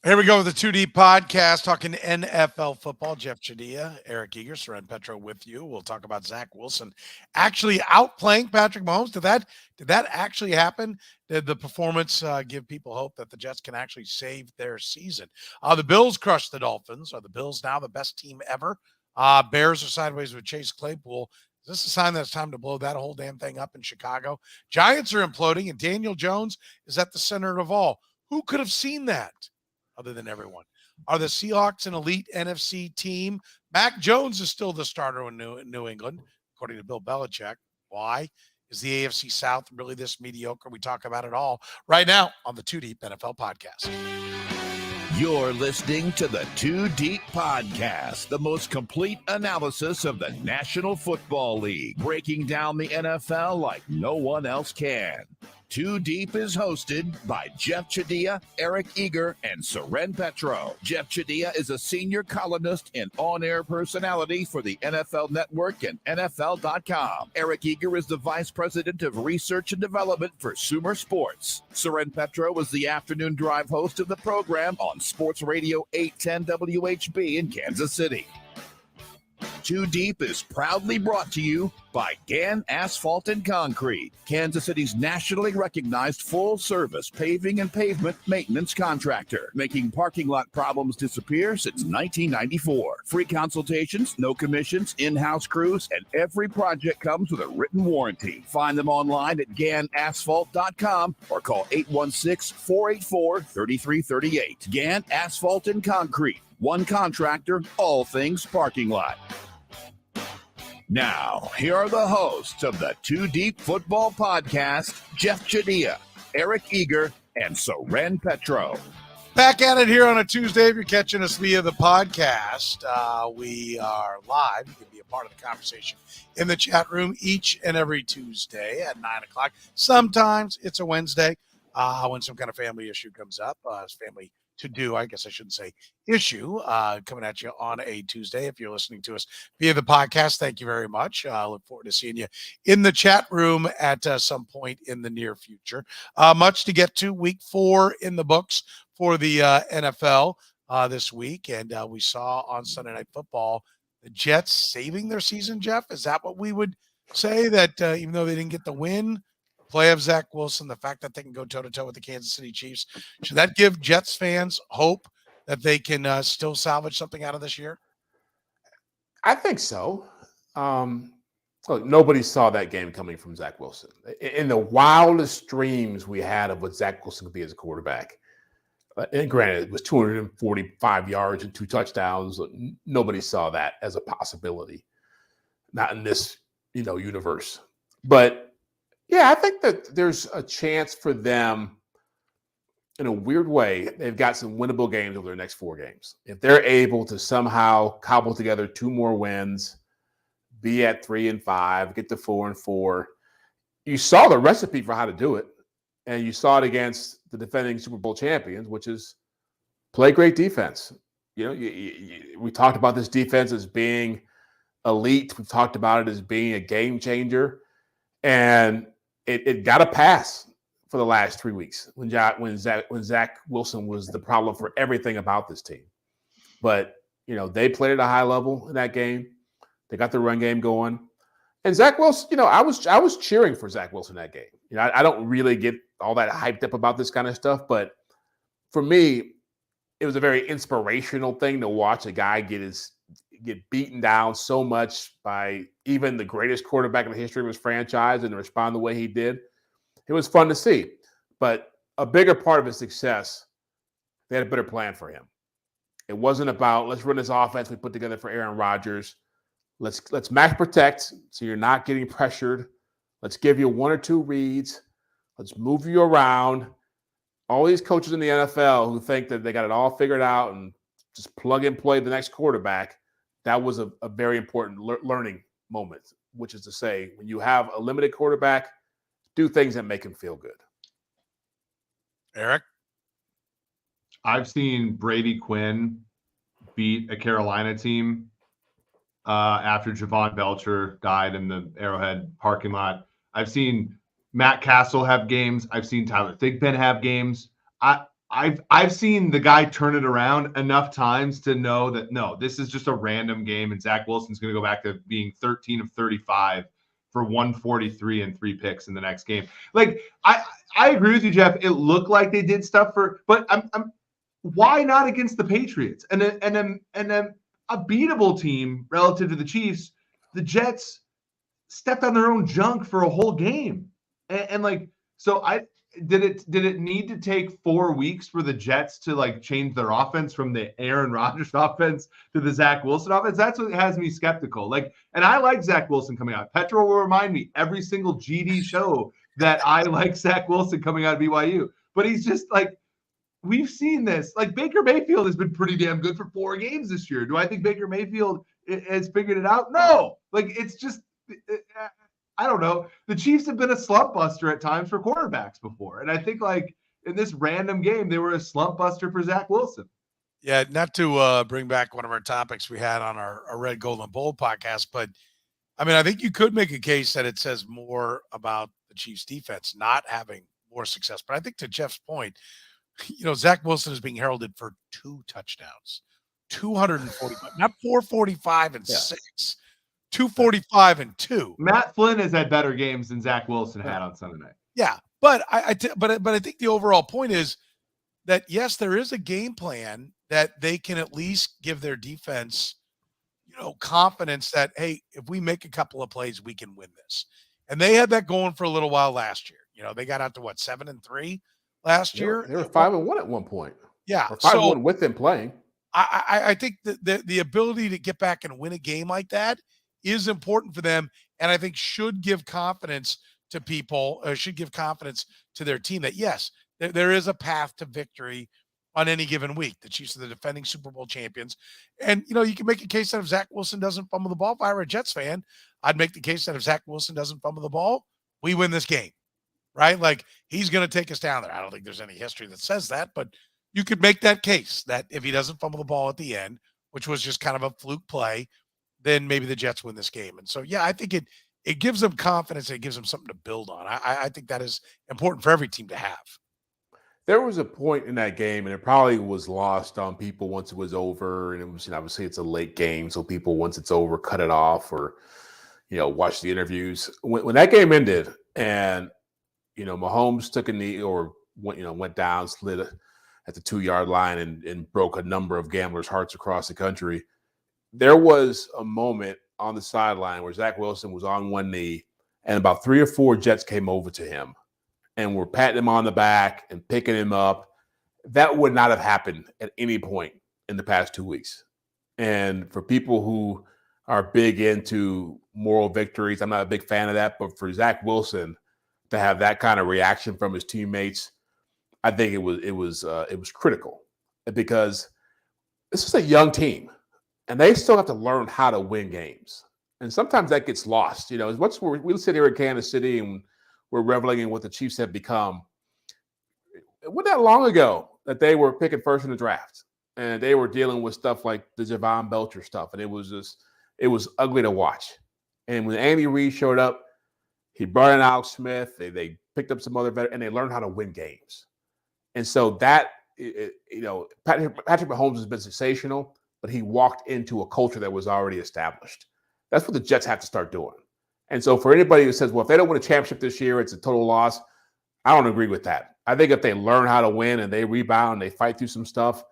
Here we go with the 2D podcast talking NFL football. Jeff Chadiha, Eric Eager, Soren Petro with you. We'll talk about Zack Wilson actually outplaying Patrick Mahomes. Did that actually happen? Did the performance give people hope that the Jets can actually save their season? The Bills crushed the Dolphins. Are the Bills now the best team ever? Bears are sideways with Chase Claypool. Is this a sign that it's time to blow that whole damn thing up in Chicago? Giants are imploding, and Daniel Jones is at the center of all. Who could have seen that? Other than everyone. Are the Seahawks an elite NFC team? Mac Jones is still the starter in New England, according to Bill Belichick. Why? Is the AFC South really this mediocre? We talk about it all right now on the 2 Deep NFL podcast. You're listening to the 2 Deep Podcast, the most complete analysis of the National Football League, breaking down the NFL like no one else can. 2 Deep is hosted by Jeff Chadiha, Eric Eager, and Soren Petro. Jeff Chadiha is a senior columnist and on-air personality for the NFL Network and NFL.com. Eric Eager is the vice president of research and development for Sumer Sports. Soren Petro was the afternoon drive host of the program on Sports Radio 810 WHB in Kansas City. 2 Deep is proudly brought to you by Gann Asphalt and Concrete, Kansas City's nationally recognized full-service paving and pavement maintenance contractor, making parking lot problems disappear since 1994. Free consultations, no commissions, in-house crews, and every project comes with a written warranty. Find them online at GannAsphalt.com or call 816-484-3338. Gann Asphalt and Concrete. One contractor, all things parking lot. Now, here are the hosts of the 2 Deep Football Podcast, Jeff Chadiha, Eric Eager, and Soren Petro. Back at it here on a Tuesday. If you're catching us via the podcast, we are live. You can be a part of the conversation in the chat room each and every Tuesday at 9 o'clock. Sometimes it's a Wednesday when some kind of family issue comes up, family to do, I guess I shouldn't say issue, coming at you on a Tuesday. If you're listening to us via the podcast, thank you very much. I look forward to seeing you in the chat room at some point in the near future. Much to get to. Week 4 in the books for the NFL this week. And we saw on Sunday Night Football the Jets saving their season, Jeff. Is that what we would say? That even though they didn't get the win, play of Zack Wilson, the fact that they can go toe-to-toe with the Kansas City Chiefs, should that give Jets fans hope that they can still salvage something out of this year? I think so. Look, nobody saw that game coming from Zack Wilson. In the wildest dreams we had of what Zack Wilson could be as a quarterback, and granted, it was 245 yards and 2 touchdowns. Nobody saw that as a possibility, not in this universe. But yeah, I think that there's a chance for them in a weird way. They've got some winnable games over their next 4 games. If they're able to somehow cobble together 2 more wins, be at 3-5, get to 4-4, you saw the recipe for how to do it. And you saw it against the defending Super Bowl champions, which is play great defense. We talked about this defense as being elite. We've talked about it as being a game changer. And it got a pass for the last 3 weeks when Zack Wilson was the problem for everything about this team. But, they played at a high level in that game. They got the run game going. And Zack Wilson, I was cheering for Zack Wilson that game. I don't really get all that hyped up about this kind of stuff. But for me, it was a very inspirational thing to watch a guy get beaten down so much by even the greatest quarterback in the history of his franchise and to respond the way he did. It was fun to see. But a bigger part of his success, they had a better plan for him. It wasn't about, let's run this offense we put together for Aaron Rodgers. Let's max protect so you're not getting pressured. Let's give you 1 or 2 reads. Let's move you around. All these coaches in the NFL who think that they got it all figured out and just plug and play the next quarterback, that was a very important learning moment, which is to say, when you have a limited quarterback, do things that make him feel good. Eric? I've seen Brady Quinn beat a Carolina team after Javon Belcher died in the Arrowhead parking lot. I've seen Matt Castle have games. I've seen Tyler Thigpen have games. I've seen the guy turn it around enough times to know that no, this is just a random game, and Zack Wilson's going to go back to being 13 of 35 for 143 and 3 picks in the next game. Like I agree with you, Jeff. It looked like they did stuff but I'm why not against the Patriots and a beatable team relative to the Chiefs? The Jets stepped on their own junk for a whole game, and like so did it need to take 4 weeks for the Jets to like change their offense from the Aaron Rodgers offense to the Zack Wilson offense? That's what has me skeptical. Like, and I like Zack Wilson coming out. Petro will remind me every single GD show that I like Zack Wilson coming out of BYU. But he's just like, we've seen this. Like Baker Mayfield has been pretty damn good for 4 games this year. Do I think Baker Mayfield has figured it out? No. Like it's just. I don't know. The Chiefs have been a slump buster at times for quarterbacks before. And I think like in this random game, they were a slump buster for Zack Wilson. Yeah, not to bring back one of our topics we had on our Red, Gold, and Bold podcast, but I mean, I think you could make a case that it says more about the Chiefs defense not having more success. But I think to Jeff's point, Zack Wilson is being heralded for 2 touchdowns, 245, not 445 and 6. 245 and 2. Matt Flynn has had better games than Zack Wilson had on Sunday night. Yeah, but I think the overall point is that yes, there is a game plan that they can at least give their defense, confidence that hey, if we make a couple of plays, we can win this. And they had that going for a little while last year. They got out to 7-3 last year. They were 5-1 at one point. Yeah, or 5-1 with them playing. I think that the ability to get back and win a game like that is important for them, and I think should give confidence to people, or should give confidence to their team that, yes, there is a path to victory on any given week. The Chiefs are the defending Super Bowl champions. And, you can make a case that if Zack Wilson doesn't fumble the ball, if I were a Jets fan, I'd make the case that if Zack Wilson doesn't fumble the ball, we win this game, right? Like, he's going to take us down there. I don't think there's any history that says that, but you could make that case that if he doesn't fumble the ball at the end, which was just kind of a fluke play, then maybe the Jets win this game. And so, yeah, I think it gives them confidence. It gives them something to build on. I think that is important for every team to have. There was a point in that game, and it probably was lost on people once it was over. And it was, obviously it's a late game, so people, once it's over, cut it off or, watch the interviews. When that game ended and, Mahomes took a knee or went down, slid at the 2-yard line and broke a number of gamblers' hearts across the country. There was a moment on the sideline where Zack Wilson was on one knee, and about 3 or 4 Jets came over to him and were patting him on the back and picking him up. That would not have happened at any point in the past 2 weeks. And for people who are big into moral victories, I'm not a big fan of that, but for Zack Wilson to have that kind of reaction from his teammates, I think it was critical, because this is a young team. And they still have to learn how to win games. And sometimes that gets lost. As much as we sit here in Kansas City and we're reveling in what the Chiefs have become, it wasn't that long ago that they were picking first in the draft. And they were dealing with stuff like the Javon Belcher stuff. And it was ugly to watch. And when Andy Reid showed up, he brought in Alex Smith. They picked up some other veterans, and they learned how to win games. And so that, Patrick Mahomes has been sensational, but he walked into a culture that was already established. That's what the Jets have to start doing. And so for anybody who says, well, if they don't win a championship this year, it's a total loss, I don't agree with that. I think if they learn how to win and they rebound and they fight through some stuff,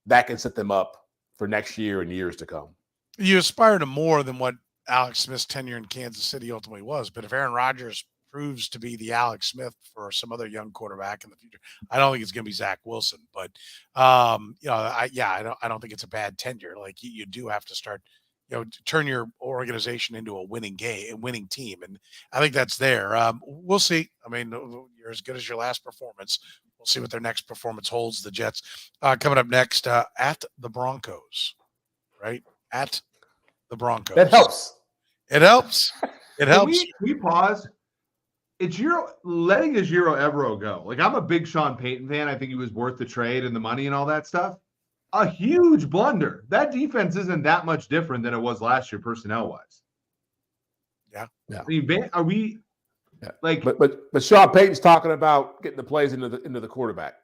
that can set them up for next year and years to come. You aspire to more than what Alex Smith's tenure in Kansas City ultimately was. But if Aaron Rodgers proves to be the Alex Smith for some other young quarterback in the future, I don't think it's going to be Zack Wilson. But I don't think it's a bad tenure. Like you do have to start, turn your organization into a winning team, and I think that's there. We'll see. I mean, you're as good as your last performance. We'll see what their next performance holds. The Jets coming up next at the Broncos, right? At the Broncos. That helps. It helps. It helps. Can we pause? Letting Ejiro Evero go. Like, I'm a big Sean Payton fan. I think he was worth the trade and the money and all that stuff. A huge blunder. That defense isn't that much different than it was last year, personnel-wise. Yeah. I mean, are we like? But Sean Payton's talking about getting the plays into the quarterback.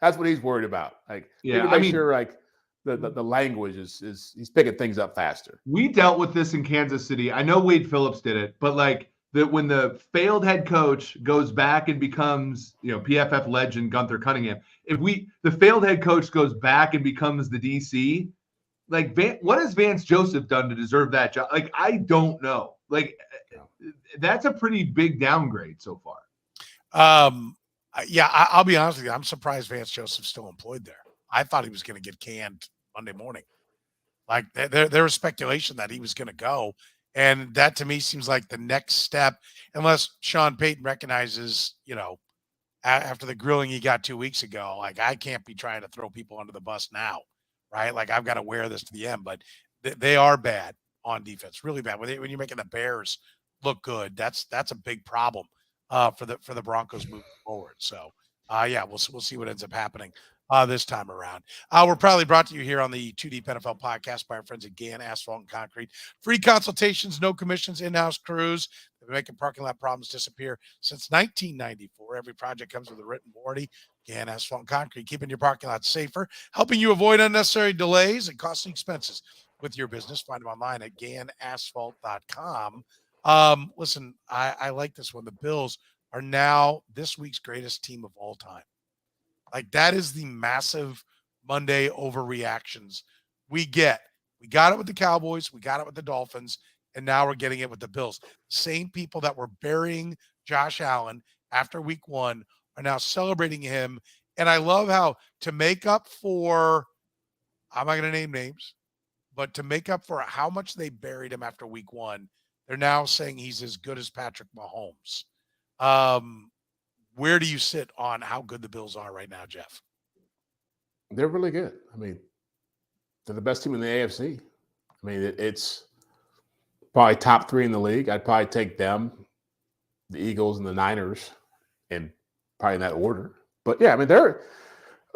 That's what he's worried about. Like, Yeah, to make sure like the language is he's picking things up faster. we dealt with this in Kansas City. I know Wade Phillips did it, but like when the failed head coach goes back and becomes, PFF legend Gunther Cunningham, the failed head coach goes back and becomes the DC, like what has Vance Joseph done to deserve that job? Like, I don't know. Like, that's a pretty big downgrade so far. Yeah, I'll be honest with you. I'm surprised Vance Joseph's still employed there. I thought he was going to get canned Monday morning. Like there was speculation that he was going to go. And that to me seems like the next step, unless Sean Payton recognizes, after the grilling he got 2 weeks ago, like I can't be trying to throw people under the bus now, right? Like I've got to wear this to the end, but they are bad on defense, really bad. When you're making the Bears look good, that's a big problem for the Broncos moving forward. So yeah, we'll see what ends up happening this time around. We're proudly brought to you here on the 2 Deep NFL podcast by our friends at Gann Asphalt and Concrete. Free consultations, no commissions, in-house crews. They've been making parking lot problems disappear since 1994. Every project comes with a written warranty. Gann Asphalt and Concrete, keeping your parking lot safer, helping you avoid unnecessary delays and costly expenses with your business. Find them online at GannAsphalt.com. Listen, I like this one. The Bills are now this week's greatest team of all time. Like that is the massive Monday overreactions we get. We got it with the Cowboys. We got it with the Dolphins. And now we're getting it with the Bills. Same people that were burying Josh Allen after week 1 are now celebrating him. And I love how to make up for, I'm not going to name names, but to make up for how much they buried him after week 1, they're now saying he's as good as Patrick Mahomes. Where do you sit on how good the Bills are right now, Jeff? They're really good. I mean, they're the best team in the AFC. I mean, it's probably top 3 in the league. I'd probably take them, the Eagles, and the Niners, and probably in that order. But yeah, I mean,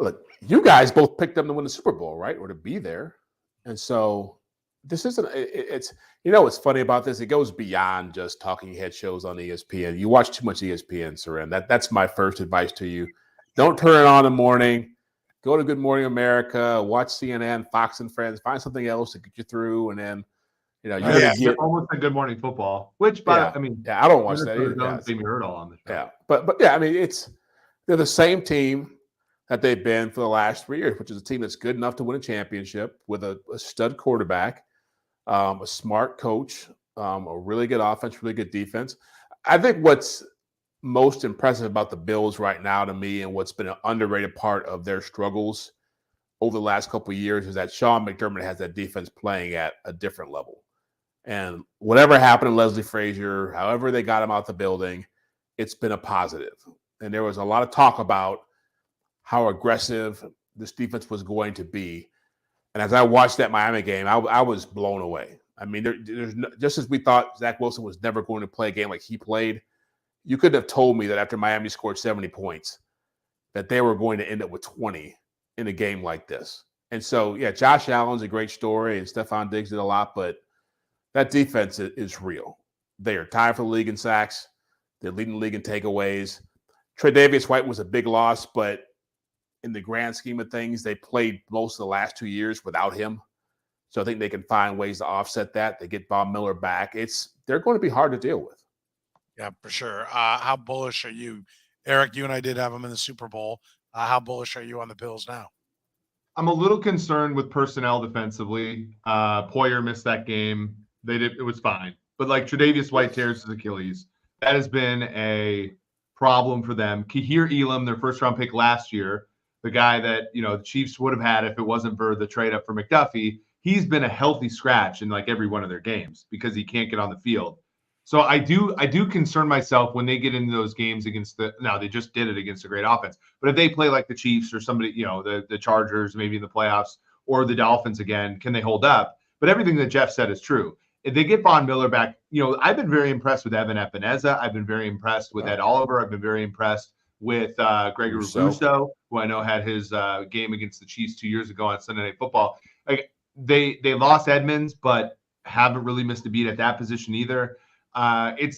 look, you guys both picked them to win the Super Bowl, right? Or to be there. And so this isn't, what's funny about this? It goes beyond just talking head shows on ESPN. You watch too much ESPN, Soren. That's my first advice to you. Don't turn it on in the morning. Go to Good Morning America, watch CNN, Fox and Friends, find something else to get you through. And then, you're almost a Good Morning Football, which, I don't watch that either. Don't think you heard all on the show. Yeah. But yeah, I mean, they're the same team that they've been for the last 3 years, which is a team that's good enough to win a championship with a stud quarterback. A smart coach, a really good offense, really good defense. I think what's most impressive about the Bills right now to me, and what's been an underrated part of their struggles over the last couple of years, is that Sean McDermott has that defense playing at a different level. And whatever happened to Leslie Frazier, however they got him out the building, it's been a positive. And there was a lot of talk about how aggressive this defense was going to be. And as I watched that Miami game, I was blown away. I mean, just as we thought Zack Wilson was never going to play a game like he played, you couldn't have told me that after Miami scored 70 points that they were going to end up with 20 in a game like this. And so, yeah, Josh Allen's a great story, and Stephon Diggs did a lot, but that defense is real. They are tied for the league in sacks. They're leading the league in takeaways. Tre'Davious White was a big loss, but in the grand scheme of things, they played most of the last 2 years without him. So I think they can find ways to offset that. They get Bob Miller back. They're going to be hard to deal with. Yeah, for sure. How bullish are you? Eric, you and I did have them in the Super Bowl. How bullish are you on the Bills now? I'm a little concerned with personnel defensively. Poyer missed that game. It was fine. But like Tre'Davious White tears his Achilles. That has been a problem for them. Kahir Elam, their first-round pick last year, the guy that, the Chiefs would have had if it wasn't for the trade up for McDuffie, he's been a healthy scratch in like every one of their games because he can't get on the field. So I do concern myself when they get into those games against they just did it against a great offense. But if they play like the Chiefs or somebody, the Chargers, maybe in the playoffs, or the Dolphins again, can they hold up? But everything that Jeff said is true. If they get Von Miller back, I've been very impressed with Evan Epineza. I've been very impressed with Ed Oliver. I've been very impressed with Gregory Rousseau, who I know had his game against the Chiefs 2 years ago on Sunday Night Football. Like they lost Edmonds, but haven't really missed a beat at that position either. I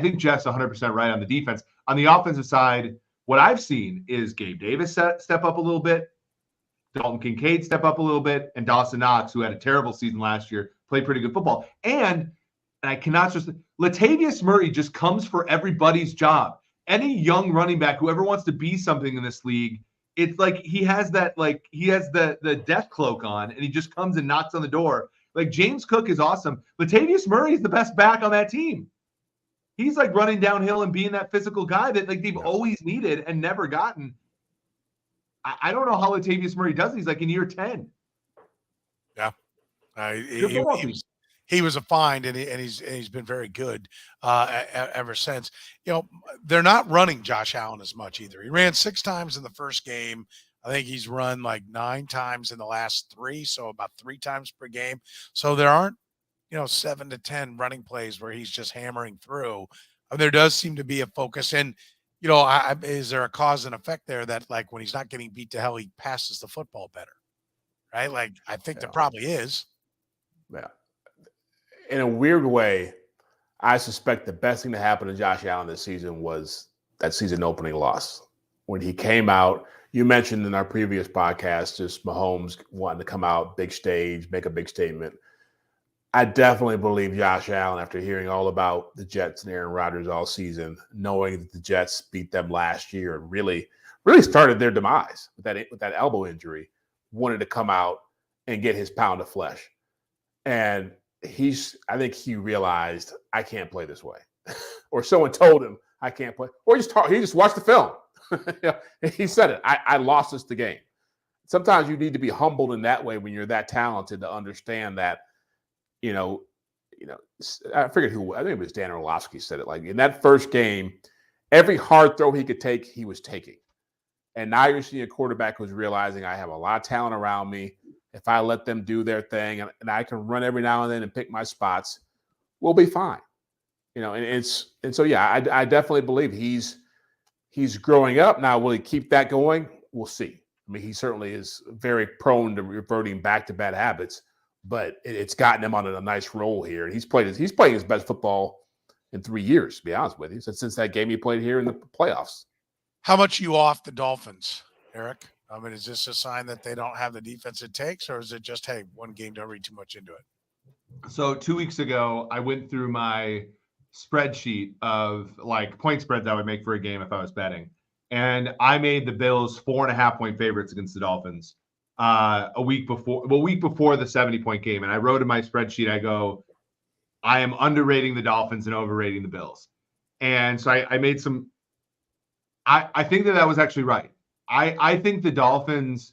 think Jeff's 100% right on the defense. On the offensive side, What I've seen is Gabe Davis step up a little bit, Dalton Kincaid step up a little bit, and Dawson Knox, who had a terrible season last year, played pretty good football. And I cannot just – Latavius Murray just comes for everybody's job. Any young running back, whoever wants to be something in this league, it's like he has the death cloak on, and he just comes and knocks on the door. Like, James Cook is awesome. Latavius Murray is the best back on that team. He's like running downhill and being that physical guy that like they've always needed and never gotten. I don't know how Latavius Murray does it. He's like in year 10. Yeah. He was a find, and he's been very good ever since. They're not running Josh Allen as much either. He ran 6 times in the first game. I think he's run like 9 times in the last 3, so about 3 times per game. So there aren't 7 to 10 running plays where he's just hammering through. There does seem to be a focus, and is there a cause and effect there that like when he's not getting beat to hell, he passes the football better, right? Like I think there probably is. Yeah. In a weird way, I suspect the best thing to happen to Josh Allen this season was that season opening loss. When he came out, you mentioned in our previous podcast, just Mahomes wanting to come out, big stage, make a big statement. I definitely believe Josh Allen, after hearing all about the Jets and Aaron Rodgers all season, knowing that the Jets beat them last year and really started their demise with that elbow injury, wanted to come out and get his pound of flesh. And I think he realized I can't play this way, or someone told him I can't play, or he just watched the film. He said it. I lost this the game. Sometimes you need to be humbled in that way when you're that talented to understand that. I forget who. I think it was Dan Orlovsky said it. Like in that first game, every hard throw he could take, he was taking. And now you're seeing a quarterback who's realizing I have a lot of talent around me. If I let them do their thing and I can run every now and then and pick my spots, we'll be fine. And so I definitely believe he's growing up. Now, will he keep that going? We'll see. I mean, he certainly is very prone to reverting back to bad habits, but it's gotten him on a nice roll here. And he's playing his best football in 3 years, to be honest with you, since that game he played here in the playoffs. How much you off the Dolphins, Eric? I mean, is this a sign that they don't have the defense it takes, or is it just, hey, one game, don't read too much into it? So 2 weeks ago, I went through my spreadsheet of like point spreads I would make for a game if I was betting. And I made the Bills 4.5-point favorites against the Dolphins a week before the 70-point game. And I wrote in my spreadsheet, I go, I am underrating the Dolphins and overrating the Bills. And so I made some, I think that was actually right. I think the Dolphins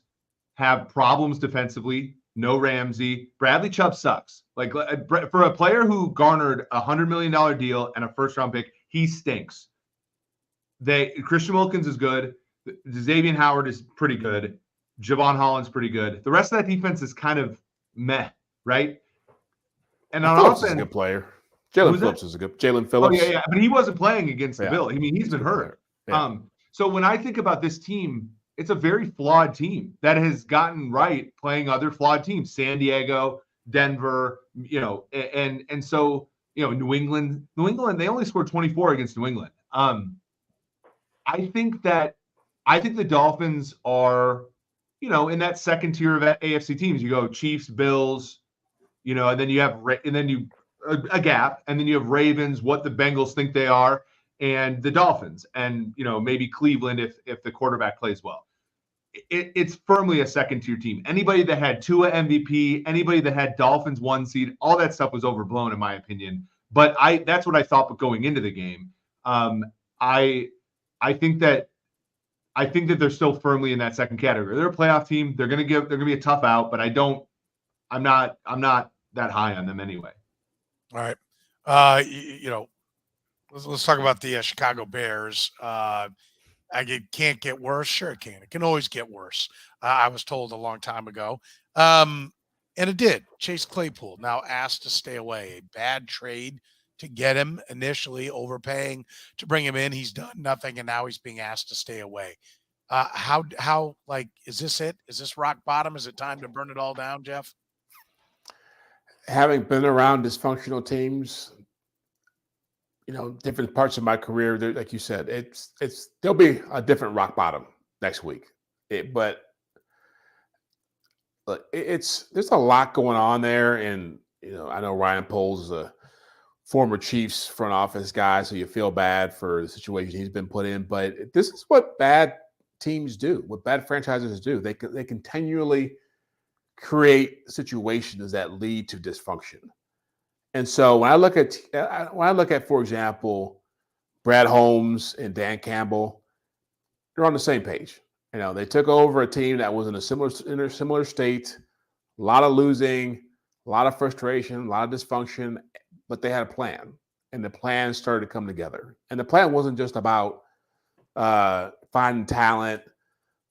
have problems defensively. No Ramsey. Bradley Chubb sucks. Like for a player who garnered a $100 million deal and a first-round pick, he stinks. Christian Wilkins is good. Xavier Howard is pretty good. Javon Holland's pretty good. The rest of that defense is kind of meh, right? And on Phillips offense, is a good player. Jalen Phillips is a good. Jalen Phillips. Oh yeah, but he wasn't playing against the Bills. I mean, he's been hurt. Yeah. So when I think about this team, it's a very flawed team that has gotten right playing other flawed teams. San Diego, Denver, and so New England, they only scored 24 against New England. I think the Dolphins are, in that second tier of AFC teams. You go Chiefs, Bills, and then you have a gap, and then you have Ravens, what the Bengals think they are, and the Dolphins, and maybe Cleveland if the quarterback plays well. It's firmly a second-tier team. Anybody that had Tua MVP, anybody that had Dolphins 1 seed, all that stuff was overblown in my opinion. But that's what I thought going into the game. I think that they're still firmly in that second category. They're a playoff team. They're gonna be a tough out, but I'm not that high on them anyway. All right. Let's talk about the Chicago Bears. It can't get worse. Sure, it can. It can always get worse. I was told a long time ago. And it did. Chase Claypool now asked to stay away. A bad trade to get him initially, overpaying to bring him in. He's done nothing, and now he's being asked to stay away. How is this it? Is this rock bottom? Is it time to burn it all down, Jeff? Having been around dysfunctional teams, different parts of my career, like you said, there'll be a different rock bottom next week. But look, there's a lot going on there, and I know Ryan Poles is a former Chiefs front office guy, so you feel bad for the situation he's been put in. But this is what bad teams do, what bad franchises do. They continually create situations that lead to dysfunction. And so when I look at, for example, Brad Holmes and Dan Campbell, they're on the same page. They took over a team that was in a similar state, a lot of losing, a lot of frustration, a lot of dysfunction, but they had a plan, and the plan started to come together. And the plan wasn't just about finding talent.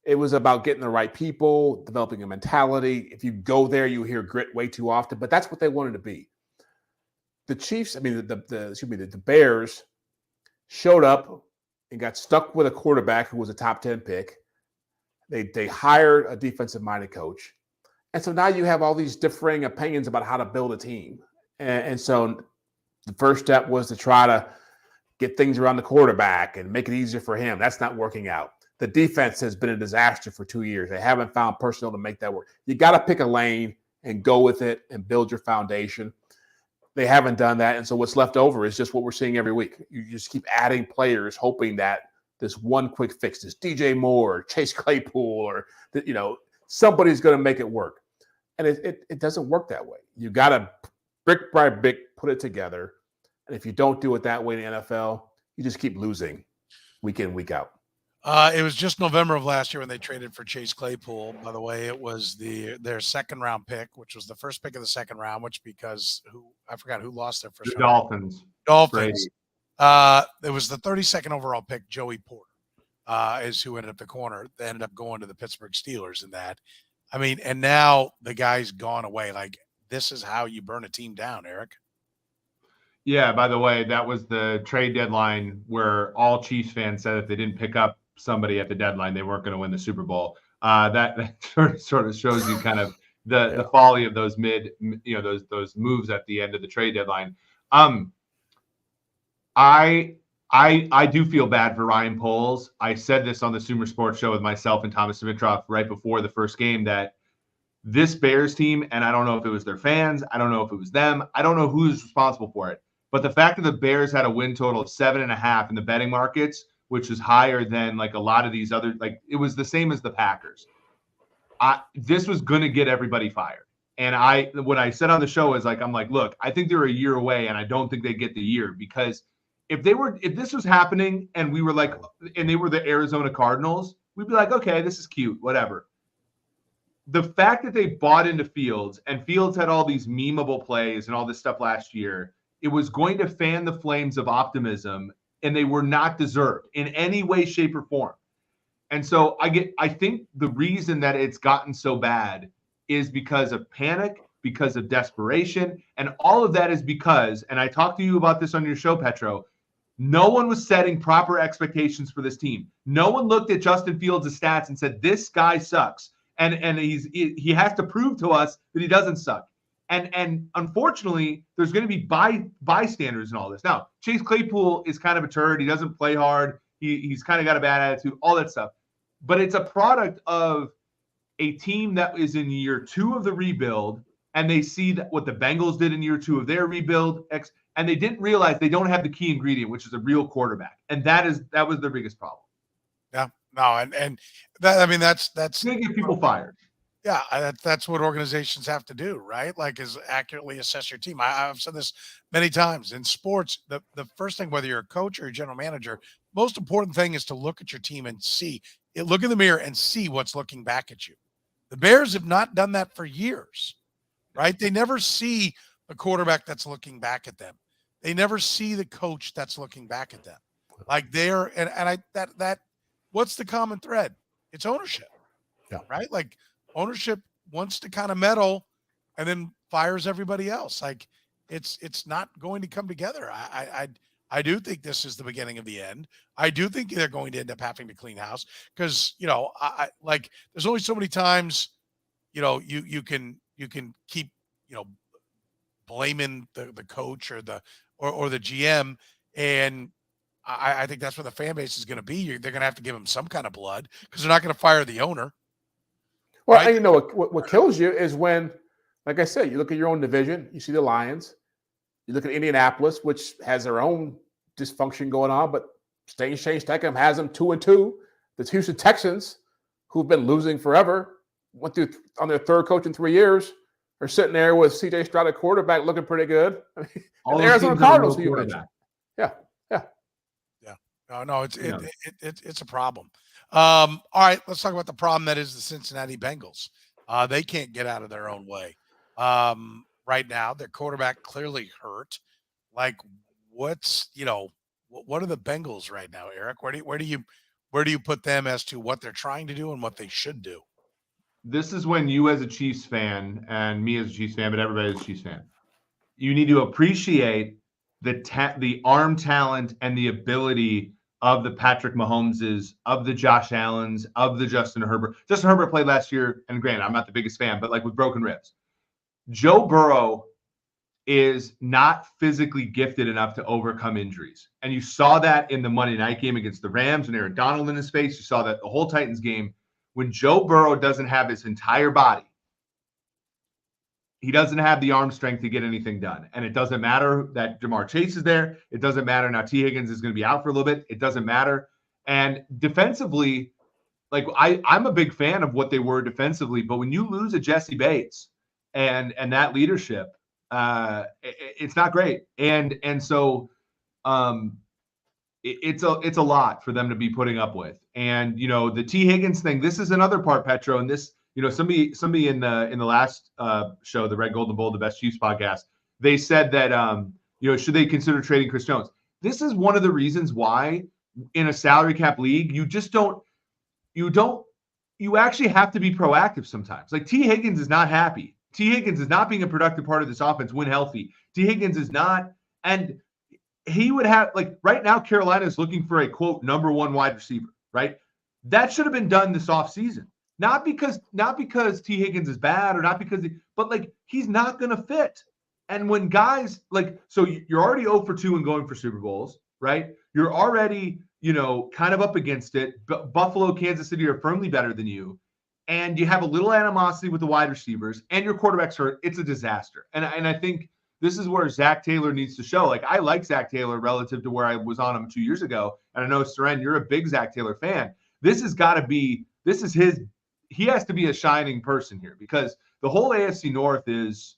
It was about getting the right people, developing a mentality. If you go there, you hear grit way too often, but that's what they wanted to be. The Chiefs, the Bears showed up and got stuck with a quarterback who was a top 10 pick. They hired a defensive-minded coach. And so now you have all these differing opinions about how to build a team. And so the first step was to try to get things around the quarterback and make it easier for him. That's not working out. The defense has been a disaster for 2 years. They haven't found personnel to make that work. You got to pick a lane and go with it and build your foundation. They haven't done that. And so what's left over is just what we're seeing every week. You just keep adding players, hoping that this one quick fix, this DJ Moore, Chase Claypool, or somebody's going to make it work. And it doesn't work that way. You got to brick by brick put it together. And if you don't do it that way in the NFL, you just keep losing week in, week out. It was just November of last year when they traded for Chase Claypool. By the way, it was their second round pick, which was the first pick of the second round, I forgot who lost their first round. Dolphins. It was the 32nd overall pick, Joey Porter, is who ended up the corner. They ended up going to the Pittsburgh Steelers in that. I mean, and now the guy's gone away. Like, this is how you burn a team down, Eric. Yeah, by the way, that was the trade deadline where all Chiefs fans said if they didn't pick up somebody at the deadline, they weren't going to win the Super Bowl. That sort of shows you kind of the folly of those those moves at the end of the trade deadline. I do feel bad for Ryan Poles. I said this on the Sumer Sports Show with myself and Thomas Dimitroff right before the first game, that this Bears team, and I don't know if it was their fans, I don't know if it was them, I don't know who's responsible for it, but the fact that the Bears had a win total of 7.5 in the betting markets, which is higher than like a lot of these other, like it was the same as the Packers. This was going to get everybody fired. And what I said on the show is I'm like, look, I think they're a year away, and I don't think they get the year, because if this was happening and we were and they were the Arizona Cardinals, we'd be like, okay, this is cute, whatever. The fact that they bought into Fields, and Fields had all these memeable plays and all this stuff last year, it was going to fan the flames of optimism, and they were not deserved in any way, shape, or form. And so I think the reason that it's gotten so bad is because of panic, because of desperation, and all of that is because, and I talked to you about this on your show, Petro, no one was setting proper expectations for this team. No one looked at Justin Fields' stats and said, this guy sucks. And he has to prove to us that he doesn't suck. And unfortunately, there's going to be bystanders in all this. Now, Chase Claypool is kind of a turd. He doesn't play hard. He's kind of got a bad attitude, all that stuff. But it's a product of a team that is in year 2 of the rebuild, and they see that what the Bengals did in year 2 of their rebuild, and they didn't realize they don't have the key ingredient, which is a real quarterback. And that was their biggest problem. Yeah. No, and that, I mean, that's going to get people fired. Yeah, that's what organizations have to do, right? Like, is accurately assess your team. I've said this many times in sports. The first thing, whether you're a coach or a general manager, most important thing is to look at your team and look in the mirror and see what's looking back at you. The Bears have not done that for years, right? They never see the quarterback that's looking back at them. They never see the coach that's looking back at them. Like what's the common thread? It's ownership, right? Like, ownership wants to kind of meddle and then fires everybody else. Like, it's not going to come together. I do think this is the beginning of the end. I do think they're going to end up having to clean house because, I like, there's only so many times, you can keep, blaming the coach or the GM. And I think that's where the fan base is going to be. They're going to have to give him some kind of blood because they're not going to fire the owner. Well, Right? and you know what kills you is when, like I said, you look at your own division, you see the Lions, you look at Indianapolis, which has their own dysfunction going on, but Shane Steichen has them 2-2. The Houston Texans, who've been losing forever, went through on their third coach in 3 years, are sitting there with C.J. Stroud at quarterback, looking pretty good. I mean, All the those Arizona teams have a Cardinals, real who you quarterback. mentioned. Yeah. No, it's a problem. All right, let's talk about the problem that is the Cincinnati Bengals. They can't get out of their own way. Right now, their quarterback clearly hurt. Like, what are the Bengals right now, Eric? Where do you put them as to what they're trying to do and what they should do? This is when you as a Chiefs fan and me as a Chiefs fan, but everybody as a Chiefs fan, you need to appreciate the arm talent and the ability of the Patrick Mahomeses, of the Josh Allens, of the Justin Herbert. Justin Herbert played last year, and granted, I'm not the biggest fan, but like with broken ribs. Joe Burrow is not physically gifted enough to overcome injuries. And you saw that in the Monday night game against the Rams and Aaron Donald in his face. You saw that the whole Titans game. When Joe Burrow doesn't have his entire body, he doesn't have the arm strength to get anything done. And it doesn't matter that Jamar Chase is there. It doesn't matter now T. Higgins is going to be out for a little bit. It doesn't matter. And defensively, like I'm a big fan of what they were defensively, but when you lose a Jesse Bates and that leadership, it's not great. And so it's a lot for them to be putting up with. And, the T. Higgins thing, this is another part, Petro, and this, somebody in the last show, the Red Golden Bowl, the Best Chiefs podcast, they said that, should they consider trading Chris Jones? This is one of the reasons why in a salary cap league, you actually have to be proactive sometimes. Like T. Higgins is not happy. T. Higgins is not being a productive part of this offense when healthy. T. Higgins is not, and he would have, like right now, Carolina is looking for a quote number one wide receiver, right? That should have been done this offseason. Not because T. Higgins is bad or not because, but like he's not going to fit. And when guys so you're already 0 for 2 and going for Super Bowls, right? You're already, kind of up against it. Buffalo, Kansas City are firmly better than you. And you have a little animosity with the wide receivers and your quarterback's hurt. It's a disaster. And I think this is where Zach Taylor needs to show. Like I like Zach Taylor relative to where I was on him 2 years ago. And I know, Soren, you're a big Zach Taylor fan. He has to be a shining person here because the whole AFC North is,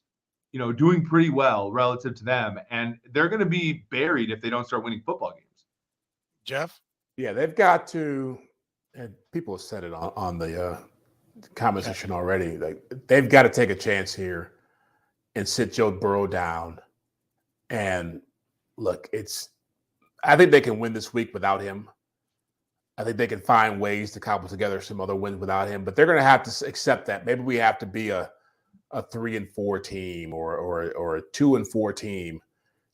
doing pretty well relative to them. And they're going to be buried if they don't start winning football games. Jeff? Yeah, they've got to, and people have said it on the conversation already, like they've got to take a chance here and sit Joe Burrow down. And look, I think they can win this week without him. I think they can find ways to cobble together some other wins without him, but they're going to have to accept that. Maybe we have to be a 3-4 team or a 2-4 team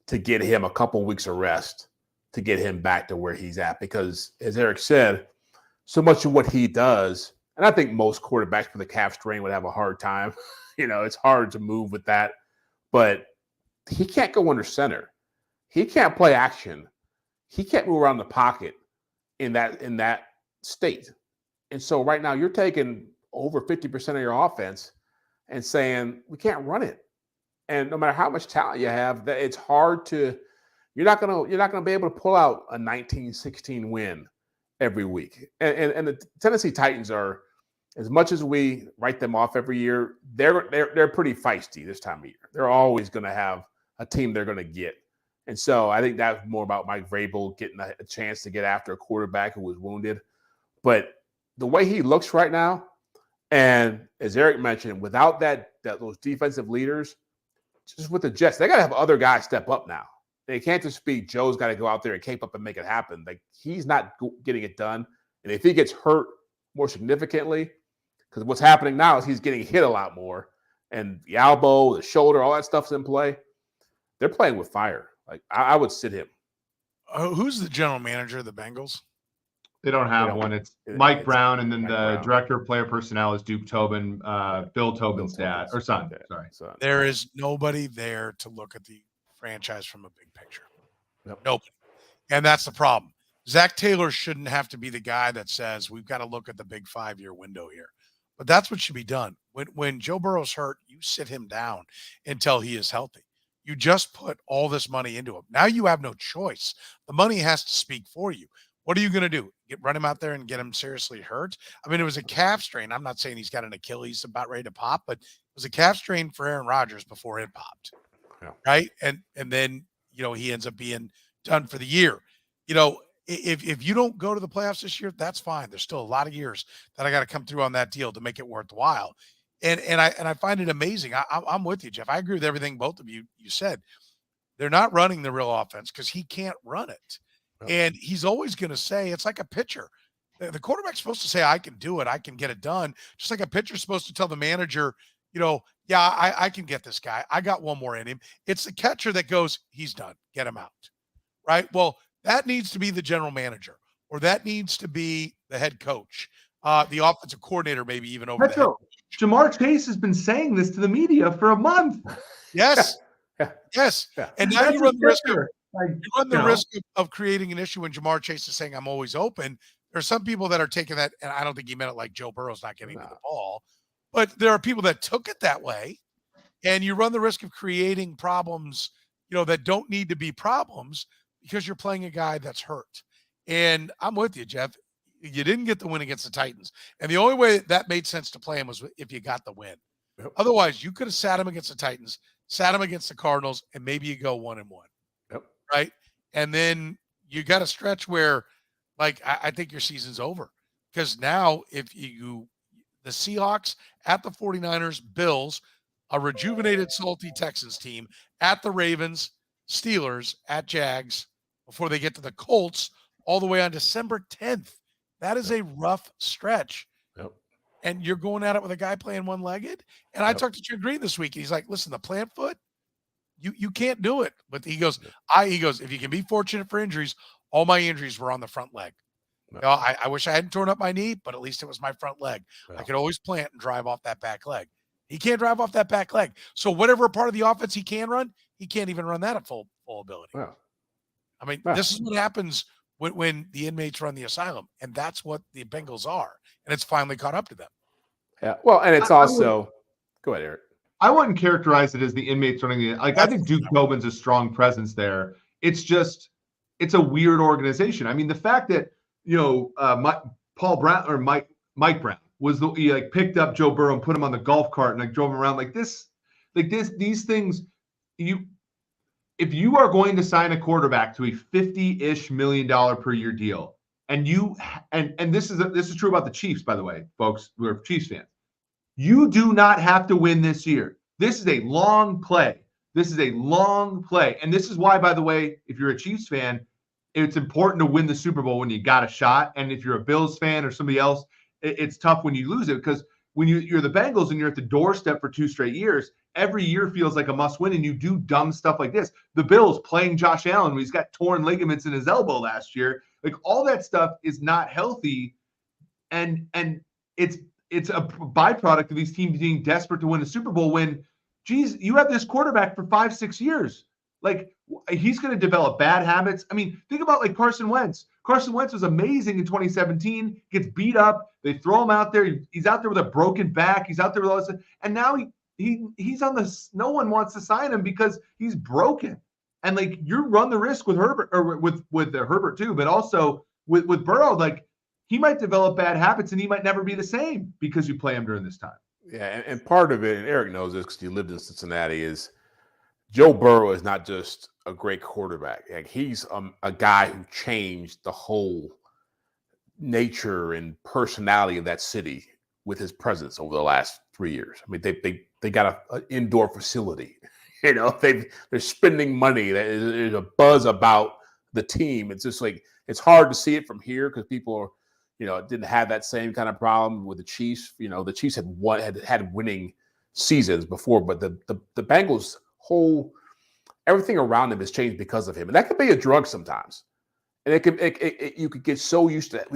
to get him a couple weeks of rest to get him back to where he's at. Because as Eric said, so much of what he does, and I think most quarterbacks with a calf strain would have a hard time. It's hard to move with that, but he can't go under center. He can't play action. He can't move around the pocket in that state. And so right now you're taking over 50% of your offense and saying, we can't run it. And no matter how much talent you have, that it's hard to, you're not going to be able to pull out a 19-16 win every week. And the Tennessee Titans are, as much as we write them off every year, they're pretty feisty this time of year. They're always going to have a team they're going to get. And so I think that's more about Mike Vrabel getting a chance to get after a quarterback who was wounded. But the way he looks right now, and as Eric mentioned, without those defensive leaders, just with the Jets, they got to have other guys step up now. They can't just be Joe's got to go out there and cape up and make it happen. Like he's not getting it done. And if he gets hurt more significantly, because what's happening now is he's getting hit a lot more, and the elbow, the shoulder, all that stuff's in play. They're playing with fire. Like I would sit him. Who's the general manager of the Bengals? They don't have one. It's Mike Brown, and then the director of player personnel is Duke Tobin, Bill Tobin's dad or son. Sorry, there is nobody there to look at the franchise from a big picture. Yep. Nobody. And that's the problem. Zach Taylor shouldn't have to be the guy that says we've got to look at the big 5-year window here. But that's what should be done. When Joe Burrow's hurt, you sit him down until he is healthy. You just put all this money into him. Now you have no choice. The money has to speak for you. What are you going to do? Run him out there and get him seriously hurt? I mean, it was a calf strain. I'm not saying he's got an Achilles about ready to pop, but it was a calf strain for Aaron Rodgers before it popped. Yeah. Right? And then, he ends up being done for the year. If you don't go to the playoffs this year, that's fine. There's still a lot of years that I got to come through on that deal to make it worthwhile. And I find it amazing. I'm with you, Jeff. I agree with everything both of you said. They're not running the real offense because he can't run it. And he's always going to say, it's like a pitcher. The quarterback's supposed to say, I can do it. I can get it done. Just like a pitcher's supposed to tell the manager, I can get this guy. I got one more in him. It's the catcher that goes, he's done. Get him out. Right? Well, that needs to be the general manager, or that needs to be the head coach, the offensive coordinator, maybe even over Petro, Jamar Chase has been saying this to the media for a month. Yes. Yeah. Yes. Yeah. And now you run the risk of creating an issue when Jamar Chase is saying, I'm always open. There are some people that are taking that, and I don't think he meant it like Joe Burrow's not getting to the ball, but there are people that took it that way, and you run the risk of creating problems, that don't need to be problems because you're playing a guy that's hurt. And I'm with you, Jeff. You didn't get the win against the Titans. And the only way that made sense to play him was if you got the win. Yep. Otherwise, you could have sat him against the Titans, sat him against the Cardinals, and maybe you go 1-1. Yep. Right? And then you got a stretch where, I think your season's over. Because now if the Seahawks at the 49ers, Bills, a rejuvenated, salty Texans team, at the Ravens, Steelers, at Jags, before they get to the Colts, all the way on December 10th. That is a rough stretch. Yep. And you're going at it with a guy playing one-legged. And I talked to Jim Green this week. And he's like, listen, the plant foot, you can't do it. But he goes, if you can be fortunate for injuries, all my injuries were on the front leg. Yep. I wish I hadn't torn up my knee, but at least it was my front leg. Yep. I could always plant and drive off that back leg. He can't drive off that back leg. So whatever part of the offense he can run, he can't even run that at full ability. Yeah. I mean, this is what happens when the inmates run the asylum, and that's what the Bengals are, and it's finally caught up to them. Yeah, well, and it's also – go ahead, Eric. I wouldn't characterize it as the inmates running the – I think Duke Tobin's a strong presence there. It's just – it's a weird organization. I mean, the fact that, Mike Brown was he picked up Joe Burrow and put him on the golf cart and drove him around these things – if you are going to sign a quarterback to a $50-ish million per year deal, and this is true about the Chiefs, by the way, folks who are Chiefs fans, you do not have to win this year. This is a long play. And this is why, by the way, if you're a Chiefs fan, it's important to win the Super Bowl when you got a shot. And if you're a Bills fan or somebody else, it's tough when you lose it, because when you're the Bengals and you're at the doorstep for 2 straight years, every year feels like a must win, and you do dumb stuff like this. The Bills playing Josh Allen when he's got torn ligaments in his elbow last year, all that stuff is not healthy, and it's a byproduct of these teams being desperate to win a Super Bowl when, geez, you have this quarterback for 5-6 years. He's going to develop bad habits. I mean, think about Carson Wentz. Carson Wentz was amazing in 2017, gets beat up. They throw him out there. He's out there with a broken back. He's out there with all this. And now he's on no one wants to sign him because he's broken. And you run the risk with Herbert, or with Herbert too, but also with Burrow, he might develop bad habits and he might never be the same because you play him during this time. Yeah. And part of it, and Eric knows this because he lived in Cincinnati, is Joe Burrow is not just a great quarterback. He's a guy who changed the whole nature and personality of that city with his presence over the last 3 years. I mean, they got an indoor facility. They're spending money. There's a buzz about the team. It's just it's hard to see it from here because people are, didn't have that same kind of problem with the Chiefs. The Chiefs had winning seasons before, but the Bengals everything around him has changed because of him, and that could be a drug sometimes. And you could get so used to that.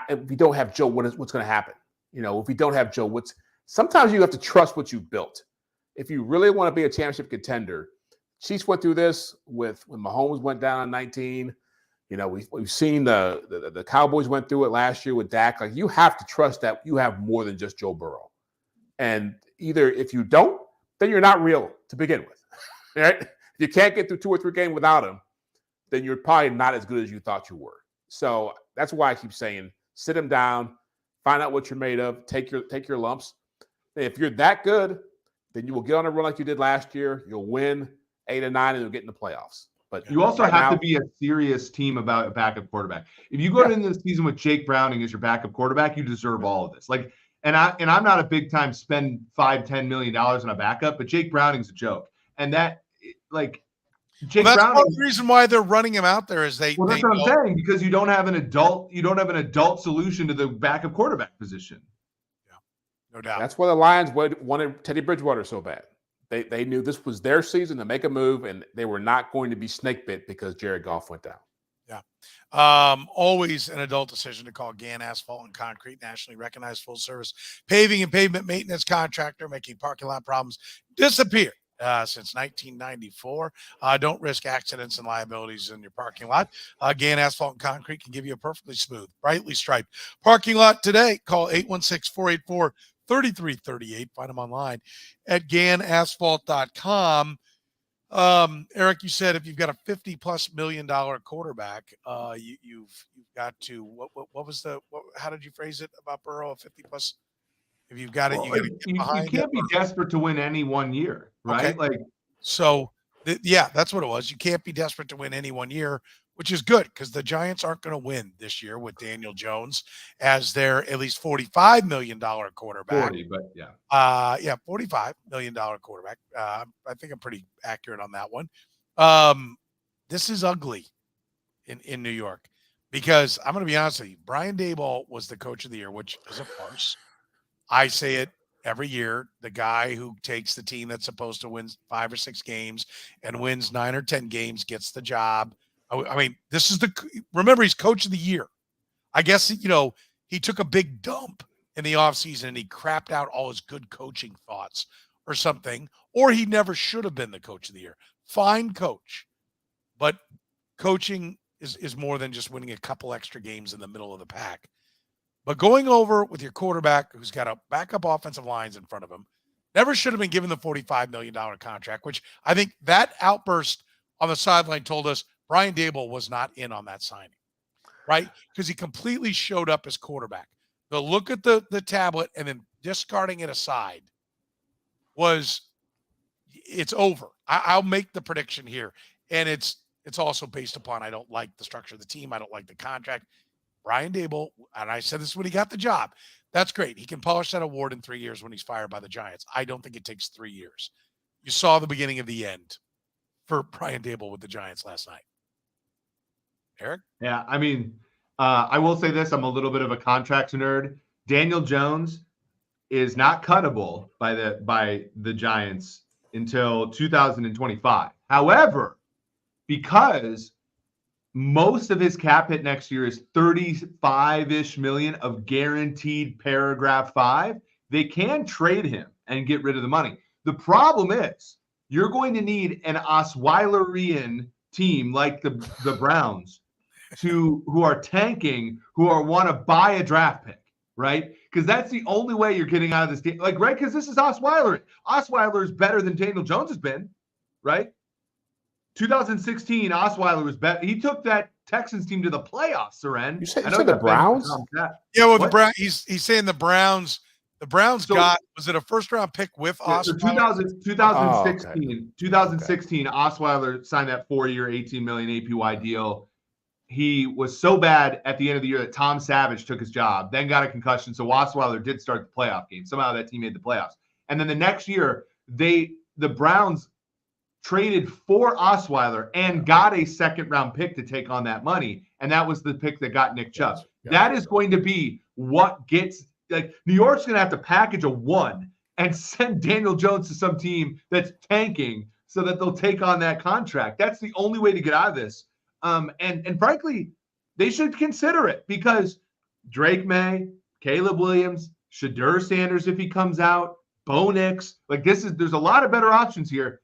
If we don't have Joe, what's going to happen? If we don't have Joe, sometimes you have to trust what you built. If you really want to be a championship contender, Chiefs went through this when Mahomes went down in 19. You know, we've seen the Cowboys went through it last year with Dak. Like, you have to trust that you have more than just Joe Burrow. And either if you don't, then you're not real to begin with. Right? If you can't get through 2 or 3 games without him, then you're probably not as good as you thought you were. So that's why I keep saying, sit him down, find out what you're made of, take your lumps. And if you're that good, then you will get on a run like you did last year. You'll win 8 or 9, and you'll get in the playoffs. But you also right have now, to be a serious team about a backup quarterback. If you go into the season with Jake Browning as your backup quarterback, you deserve all of this. Like, and I'm not a big time spend $5-10 million on a backup, but Jake Browning's a joke. And that, like, Jake that's Browning, part of the reason why they're running him out there is that's what I'm saying, because you don't have an adult solution to the backup quarterback position. Yeah, no doubt. That's why the Lions wanted Teddy Bridgewater so bad. They knew this was their season to make a move, and they were not going to be snake bit because Jared Goff went down. Yeah. Always an adult decision to call Gann Asphalt and Concrete, nationally recognized full service paving and pavement maintenance contractor, making parking lot problems disappear. Since 1994. Don't risk accidents and liabilities in your parking lot. Gann Asphalt and Concrete can give you a perfectly smooth, brightly striped parking lot today. Call 816-484-3338. Find them online at gannasphalt.com. Eric, you said if you've got a $50+ million quarterback, you've got to what was how did you phrase it about Burrow? A 50+. If you've got it, you got to get behind it. You can't be desperate to win any one year, right? Okay. That's what it was. You can't be desperate to win any one year, which is good because the Giants aren't going to win this year with Daniel Jones as their at least $45 million quarterback. 40, but yeah. $45 million quarterback. I think I'm pretty accurate on that one. This is ugly in New York because I'm going to be honest with you. Brian Daboll was the coach of the year, which is a farce. I say it every year. The guy who takes the team that's supposed to win 5 or 6 games and wins 9 or 10 games gets the job. I mean, remember, he's coach of the year. I guess, he took a big dump in the offseason and he crapped out all his good coaching thoughts or something, or he never should have been the coach of the year. Fine coach. But coaching is more than just winning a couple extra games in the middle of the pack. But going over with your quarterback who's got a backup offensive lines in front of him never should have been given the $45 million contract, which I think that outburst on the sideline told us Brian Daboll was not in on that signing, right? Because he completely showed up as quarterback. The look at the tablet and then discarding it aside it's over. I'll make the prediction here. And it's also based upon I don't like the structure of the team. I don't like the contract. Brian Daboll, and I said this when he got the job, that's great. He can polish that award in 3 years when he's fired by the Giants. I don't think it takes 3 years. You saw the beginning of the end for Brian Daboll with the Giants last night. Eric? Yeah, I mean, I will say this. I'm a little bit of a contracts nerd. Daniel Jones is not cuttable by the Giants until 2025. However, because most of his cap hit next year is 35-ish million of guaranteed paragraph 5. They can trade him and get rid of the money. The problem is you're going to need an Osweilerian team like the Browns who are tanking, who want to buy a draft pick, right? Because that's the only way you're getting out of this game. Like, right? Because this is Osweiler. Osweiler is better than Daniel Jones has been, right? 2016, Osweiler was better. He took that Texans team to the playoffs, Soren. You said the Browns? Yeah, well, the Browns. He's saying the Browns. The Browns was it a first-round pick with Osweiler? 2016, Osweiler signed that 4-year, $18 million APY deal. He was so bad at the end of the year that Tom Savage took his job, then got a concussion. So Osweiler did start the playoff game. Somehow that team made the playoffs. And then the next year, the Browns traded for Osweiler and got a second-round pick to take on that money. And that was the pick that got Nick Chubb. Yes. That is going to be what gets – like New York's going to have to package a 1 and send Daniel Jones to some team that's tanking so that they'll take on that contract. That's the only way to get out of this. And frankly, they should consider it because Drake May, Caleb Williams, Shadur Sanders if he comes out, Bo Nix, there's a lot of better options here.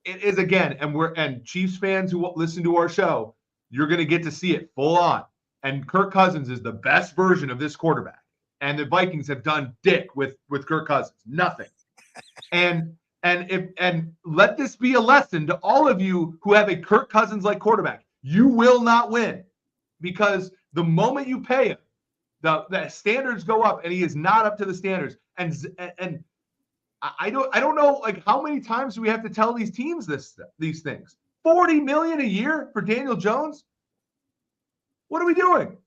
it is again, and Chiefs fans who listen to our show, you're going to get to see it full on. And Kirk Cousins is the best version of this quarterback. And the Vikings have done dick with Kirk Cousins, nothing. And let this be a lesson to all of you who have a Kirk Cousins like quarterback. You will not win, because the moment you pay him, the standards go up, and he is not up to the standards. And I don't know, like, how many times do we have to tell these teams these things? $40 million a year for Daniel Jones? What are we doing?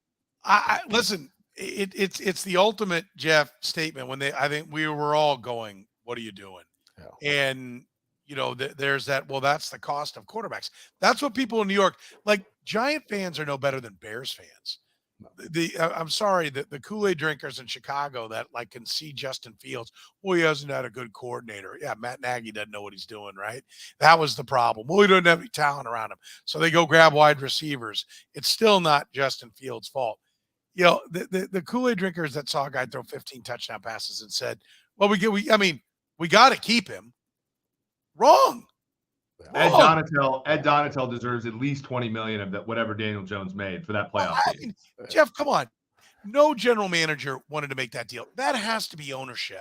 Listen, it's the ultimate, Jeff, statement I think we were all going, what are you doing? Yeah. And there's that. Well, that's the cost of quarterbacks. That's what people in New York, like, Giant fans are no better than Bears fans. I'm sorry, the Kool-Aid drinkers in Chicago that like can see Justin Fields. Well, he hasn't had a good coordinator. Yeah, Matt Nagy doesn't know what he's doing, right? That was the problem. Well, he doesn't have any talent around him, so they go grab wide receivers. It's still not Justin Fields' fault. The Kool-Aid drinkers that saw a guy throw 15 touchdown passes and said, "Well, we got to keep him." Wrong. Ed Donatel deserves at least $20 million of that, whatever Daniel Jones made for that playoff game. Jeff, come on. No general manager wanted to make that deal. That has to be ownership.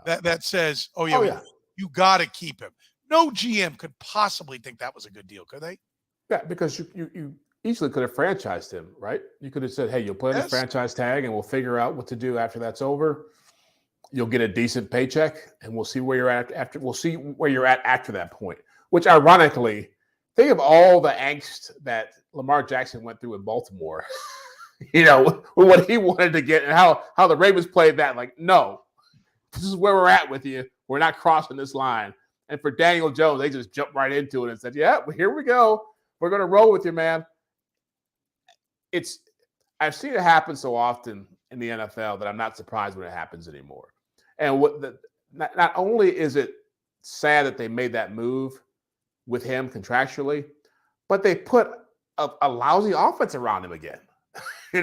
That says, you got to keep him. No GM could possibly think that was a good deal, could they? Yeah, because you easily could have franchised him, right? You could have said, hey, you'll put in the franchise tag and we'll figure out what to do after that's over. You'll get a decent paycheck and we'll see where you're at after that point. Which, ironically, think of all the angst that Lamar Jackson went through in Baltimore, with what he wanted to get and how the Ravens played that. Like, no, this is where we're at with you. We're not crossing this line. And for Daniel Jones, they just jumped right into it and said, yeah, well, here we go. We're going to roll with you, man. I've seen it happen so often in the NFL that I'm not surprised when it happens anymore. And not only is it sad that they made that move with him contractually, but they put a lousy offense around him again. They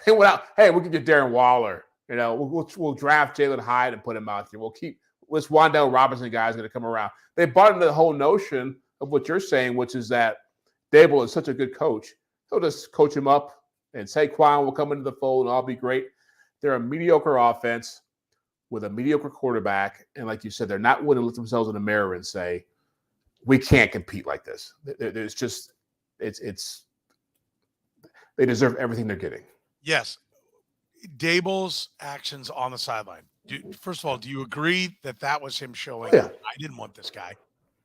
went out, hey, we'll give you Darren Waller. We'll draft Jalen Hyde and put him out there. We'll keep this Wan'Dale Robinson guy is going to come around. They bought into the whole notion of what you're saying, which is that Dable is such a good coach. He'll just coach him up, and Saquon will come into the fold, and all be great. They're a mediocre offense with a mediocre quarterback, and like you said, they're not willing to look themselves in the mirror and say, we can't compete like this. There's just they deserve everything they're getting. Yes. Dable's actions on the sideline. First of all, do you agree that was him showing, I didn't want this guy?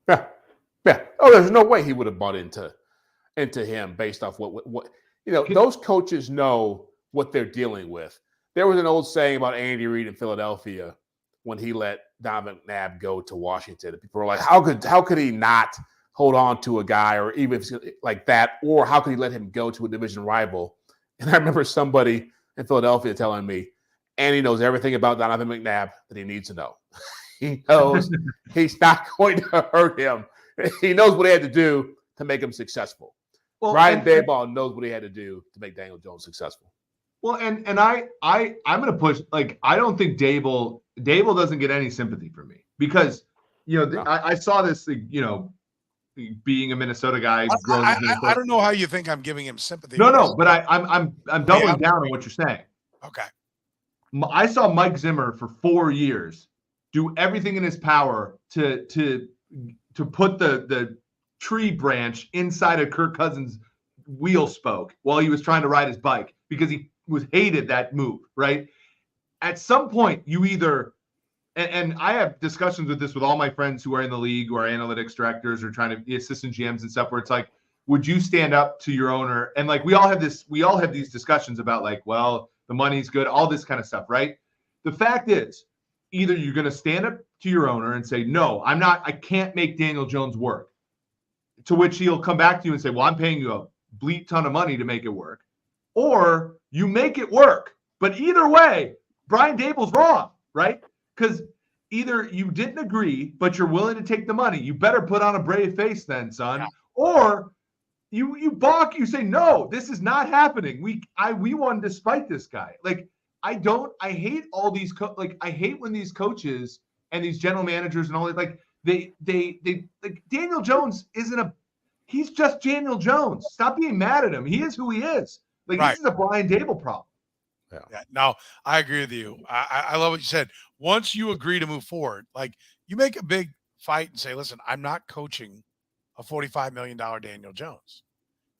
Yeah. Oh, there's no way he would have bought into him based off what those coaches know what they're dealing with. There was an old saying about Andy Reid in Philadelphia when he let Donovan McNabb go to Washington. People were like, how could he not hold on to a guy, or even if it's like that, or how could he let him go to a division rival? And I remember somebody in Philadelphia telling me, Andy knows everything about Donovan McNabb that he needs to know. He knows he's not going to hurt him. He knows what he had to do to make him successful. Well, Ryan Daboll knows what he had to do to make Daniel Jones successful. Well, and I'm going to push, like, I don't think Dable doesn't get any sympathy from me because, no. I saw this, being a Minnesota guy. I don't know how you think I'm giving him sympathy. No, but I'm doubling down on what you're saying. Okay. I saw Mike Zimmer for 4 years do everything in his power to put the tree branch inside of Kirk Cousins' wheel spoke while he was trying to ride his bike because he hated that move, right? At some point, you either and I have discussions with this with all my friends who are in the league, who are analytics directors or trying to be assistant GMs and stuff, where it's like, would you stand up to your owner? And like we all have these discussions about like, well, the money's good, all this kind of stuff, right? The fact is, either you're going to stand up to your owner and say, no, I can't make Daniel Jones work. To which he'll come back to you and say, well, I'm paying you a bleat ton of money to make it work. Or you make it work. But either way, Brian Dable's wrong, right? Because either you didn't agree, but you're willing to take the money. You better put on a brave face then, son. Yeah. Or you balk, you say, no, this is not happening. We won despite this guy. Like, I hate all these, I hate when these coaches and these general managers and all that, like, They like Daniel Jones he's just Daniel Jones. Stop being mad at him. He is who he is. Like, Right. this is a Brian Dable problem. Yeah, no, I agree with you. I love what you said. Once you agree to move forward, like, you make a big fight and say, listen, I'm not coaching a $45 million Daniel Jones.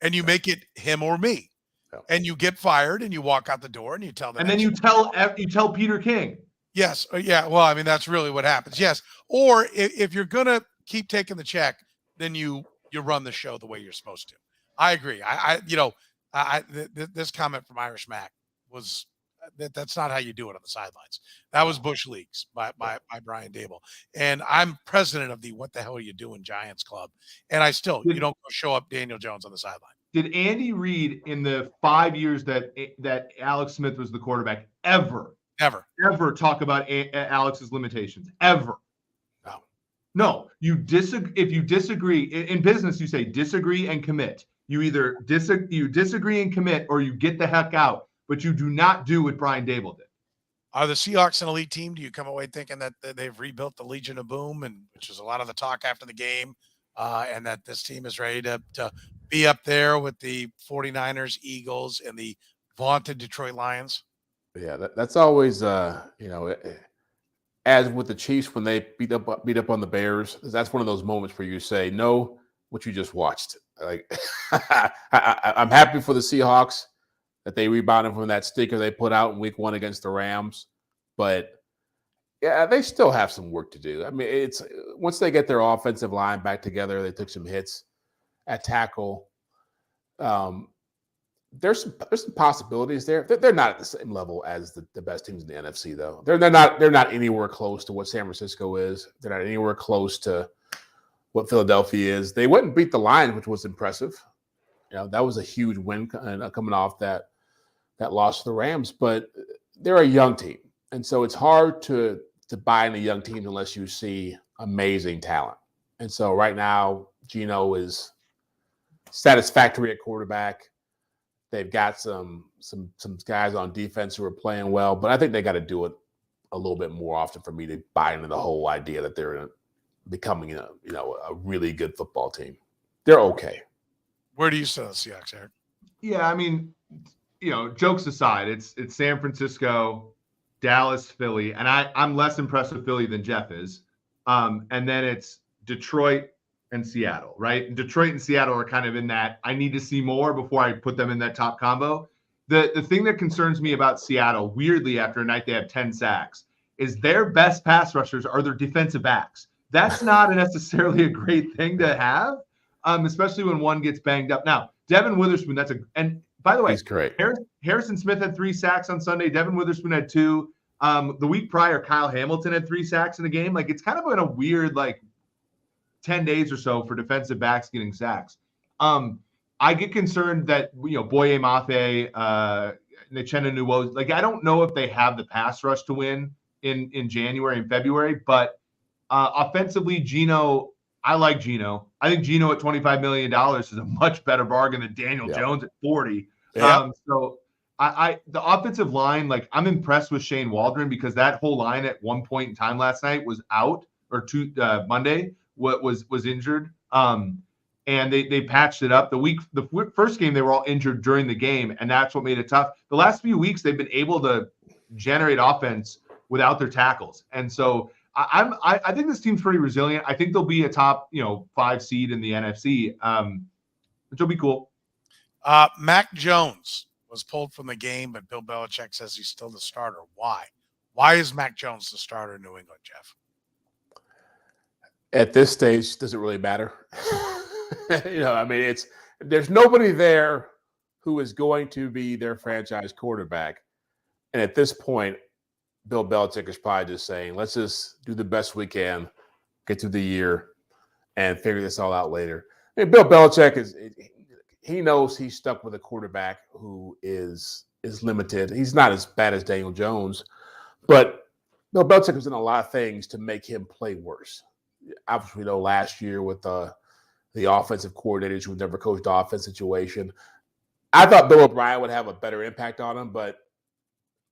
And you make it him or me. Yeah. And you get fired and you walk out the door and you tell them. And then you tell Peter King. Yes. Yeah. Well, I mean, that's really what happens. Yes. Or if you're going to keep taking the check, then you run the show the way you're supposed to. I agree. This comment from Irish Mac was that's not how you do it on the sidelines. That was Bush Leagues by Brian Dable. And I'm president of the What the Hell Are You Doing Giants Club. And you don't go show up Daniel Jones on the sideline. Did Andy Reid, in the 5 years that Alex Smith was the quarterback, ever talk about Alex's limitations? Ever? No. If you disagree in business, you say disagree and commit. You either disagree and commit, or you get the heck out. But you do not do what Brian Dable did. Are the Seahawks an elite team? Do you come away thinking that they've rebuilt the Legion of Boom, and which is a lot of the talk after the game, and that this team is ready to be up there with the 49ers, Eagles, and the vaunted Detroit Lions? Yeah, that's always as with the Chiefs when they beat up on the Bears. That's one of those moments where you say, "No, what you just watched." Like, I'm happy for the Seahawks that they rebounded from that stinker they put out in week 1 against the Rams. But yeah, they still have some work to do. I mean, it's once they get their offensive line back together, they took some hits at tackle. There's some possibilities there. They're not at the same level as the best teams in the NFC, though. They're not anywhere close to what San Francisco is. They're not anywhere close to what Philadelphia is. They went and beat the Lions, which was impressive. That was a huge win coming off that loss to the Rams. But they're a young team, and so it's hard to buy into young teams unless you see amazing talent. And so right now, Geno is satisfactory at quarterback. They've got some guys on defense who are playing well, but I think they got to do it a little bit more often for me to buy into the whole idea that they're becoming a really good football team. They're okay. Where do you stand on the Seahawks, Eric? Yeah, I mean, jokes aside, it's San Francisco, Dallas, Philly, and I'm less impressed with Philly than Jeff is. And then it's Detroit and Seattle, right? And Detroit and Seattle are kind of in that I need to see more before I put them in that top combo. The thing that concerns me about Seattle, weirdly, after a night they have 10 sacks, is their best pass rushers are their defensive backs. That's not necessarily a great thing to have, especially when one gets banged up. Now, Devin Witherspoon, and by the way, he's great. Harrison Smith had 3 sacks on Sunday. Devin Witherspoon had 2. The week prior, Kyle Hamilton had 3 sacks in the game. Like, it's kind of been a weird, 10 days or so for defensive backs getting sacks. I get concerned that, Boye Mafe, Uchenna Nwosu, I don't know if they have the pass rush to win in January and February, but offensively, Geno, I like Geno. I think Geno at $25 million is a much better bargain than Daniel Jones at 40. Yeah. So the offensive line, I'm impressed with Shane Waldron because that whole line at one point in time last night was out, or Monday was injured. And they patched it up. The first game, they were all injured during the game, and that's what made it tough. The last few weeks, they've been able to generate offense without their tackles. And so I think this team's pretty resilient. I think they'll be a top, 5 seed in the NFC, which will be cool. Mac Jones was pulled from the game, but Bill Belichick says he's still the starter. Why? Why is Mac Jones the starter in New England, Jeff? At this stage, does it really matter? There's nobody there who is going to be their franchise quarterback. And at this point, Bill Belichick is probably just saying, let's just do the best we can, get through the year, and figure this all out later. I mean, Bill Belichick he knows he's stuck with a quarterback who is limited. He's not as bad as Daniel Jones, but Bill Belichick has done a lot of things to make him play worse. Obviously, last year with the offensive coordinators who never coached the offense situation, I thought Bill O'Brien would have a better impact on him, but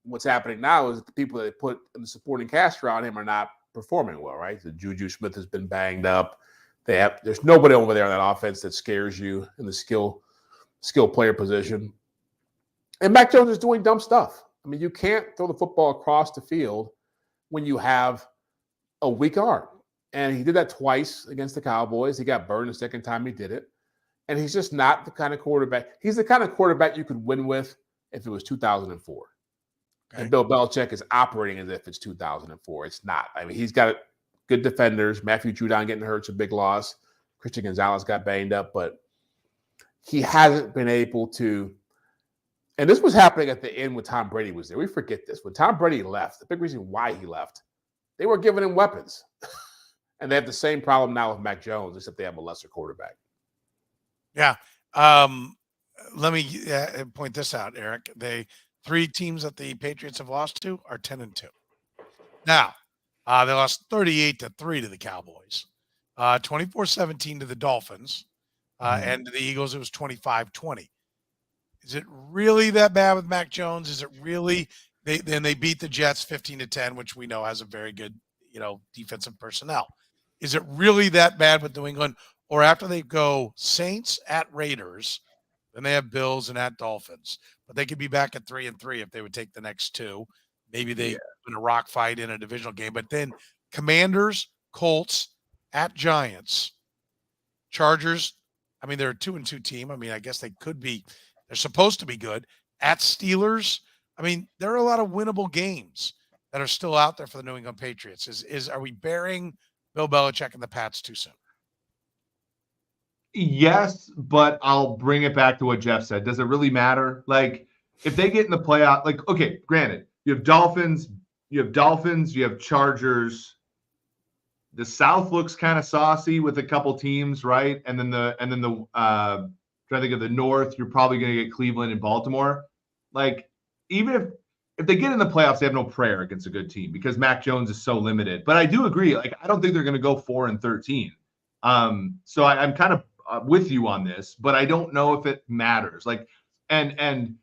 what's happening now is the people that they put in the supporting cast around him are not performing well, right? The Juju Smith has been banged up. There's nobody over there on that offense that scares you in the skill player position. And Mac Jones is doing dumb stuff. I mean, you can't throw the football across the field when you have a weak arm. And he did that twice against the Cowboys. He got burned the second time he did it. And he's just not the kind of quarterback. He's the kind of quarterback you could win with if it was 2004. Okay. And Bill Belichick is operating as if it's 2004. It's not. I mean, he's got good defenders. Matthew Judon getting hurt is a big loss. Christian Gonzalez got banged up, but he hasn't been able to. And this was happening at the end when Tom Brady was there. We forget this. When Tom Brady left, the big reason why he left, they were giving him weapons. And they have the same problem now with Mac Jones, except they have a lesser quarterback. Yeah. Let me point this out, Eric. 3 teams that the Patriots have lost to are 10-2. Now, they lost 38-3 to the Cowboys, 24-17 to the Dolphins, and to the Eagles, it was 25-20. Is it really that bad with Mac Jones? Is it really? Then they beat the Jets 15-10, which we know has a very good, defensive personnel. Is it really that bad with New England? Or after they go Saints at Raiders, then they have Bills and at Dolphins. But they could be back at 3-3 if they would take the next 2. Maybe they win a rock fight in a divisional game. But then Commanders, Colts, at Giants, Chargers. I mean, they're a 2-2 team. I mean, I guess they could be. They're supposed to be good. At Steelers. I mean, there are a lot of winnable games that are still out there for the New England Patriots. Are we burying Bill Belichick and the Pats too soon? Yes, but I'll bring it back to what Jeff said. Does it really matter? Like, if they get in the playoff, okay, granted, you have Dolphins, you have Chargers. The South looks kind of saucy with a couple teams, right? And then the trying to think of the North, you're probably going to get Cleveland and Baltimore. Like, even if they get in the playoffs, they have no prayer against a good team because Mac Jones is so limited. But I do agree. Like, I don't think they're going to go 4-13. So I'm kind of with you on this, but I don't know if it matters. Like, and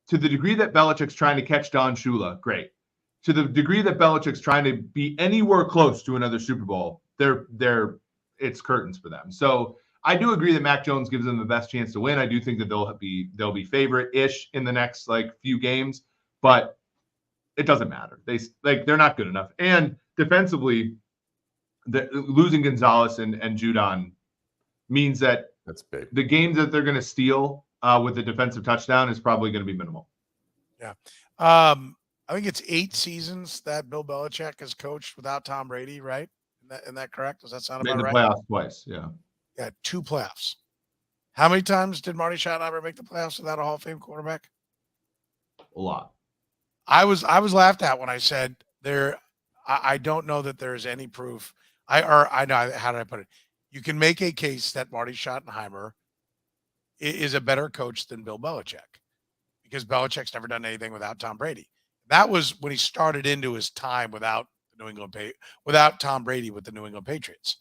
to the degree that Belichick's trying to catch Don Shula, great. To the degree that Belichick's trying to be anywhere close to another Super Bowl, it's curtains for them. So I do agree that Mac Jones gives them the best chance to win. I do think that they'll be favorite-ish in the next few games, but it doesn't matter. They're not good enough. And defensively, losing Gonzalez and Judon means that that's big. The games that they're going to steal with a defensive touchdown is probably going to be minimal. Yeah. I think it's 8 seasons that Bill Belichick has coached without Tom Brady, right? Isn't that correct? Does that sound about right? Made the playoffs twice, yeah. Yeah, 2 playoffs. How many times did Marty Schottenheimer make the playoffs without a Hall of Fame quarterback? A lot. I was laughed at when I said I don't know that there is any proof. I know, how did I put it? You can make a case that Marty Schottenheimer is a better coach than Bill Belichick because Belichick's never done anything without Tom Brady. That was when he started into his time without Tom Brady with the New England Patriots.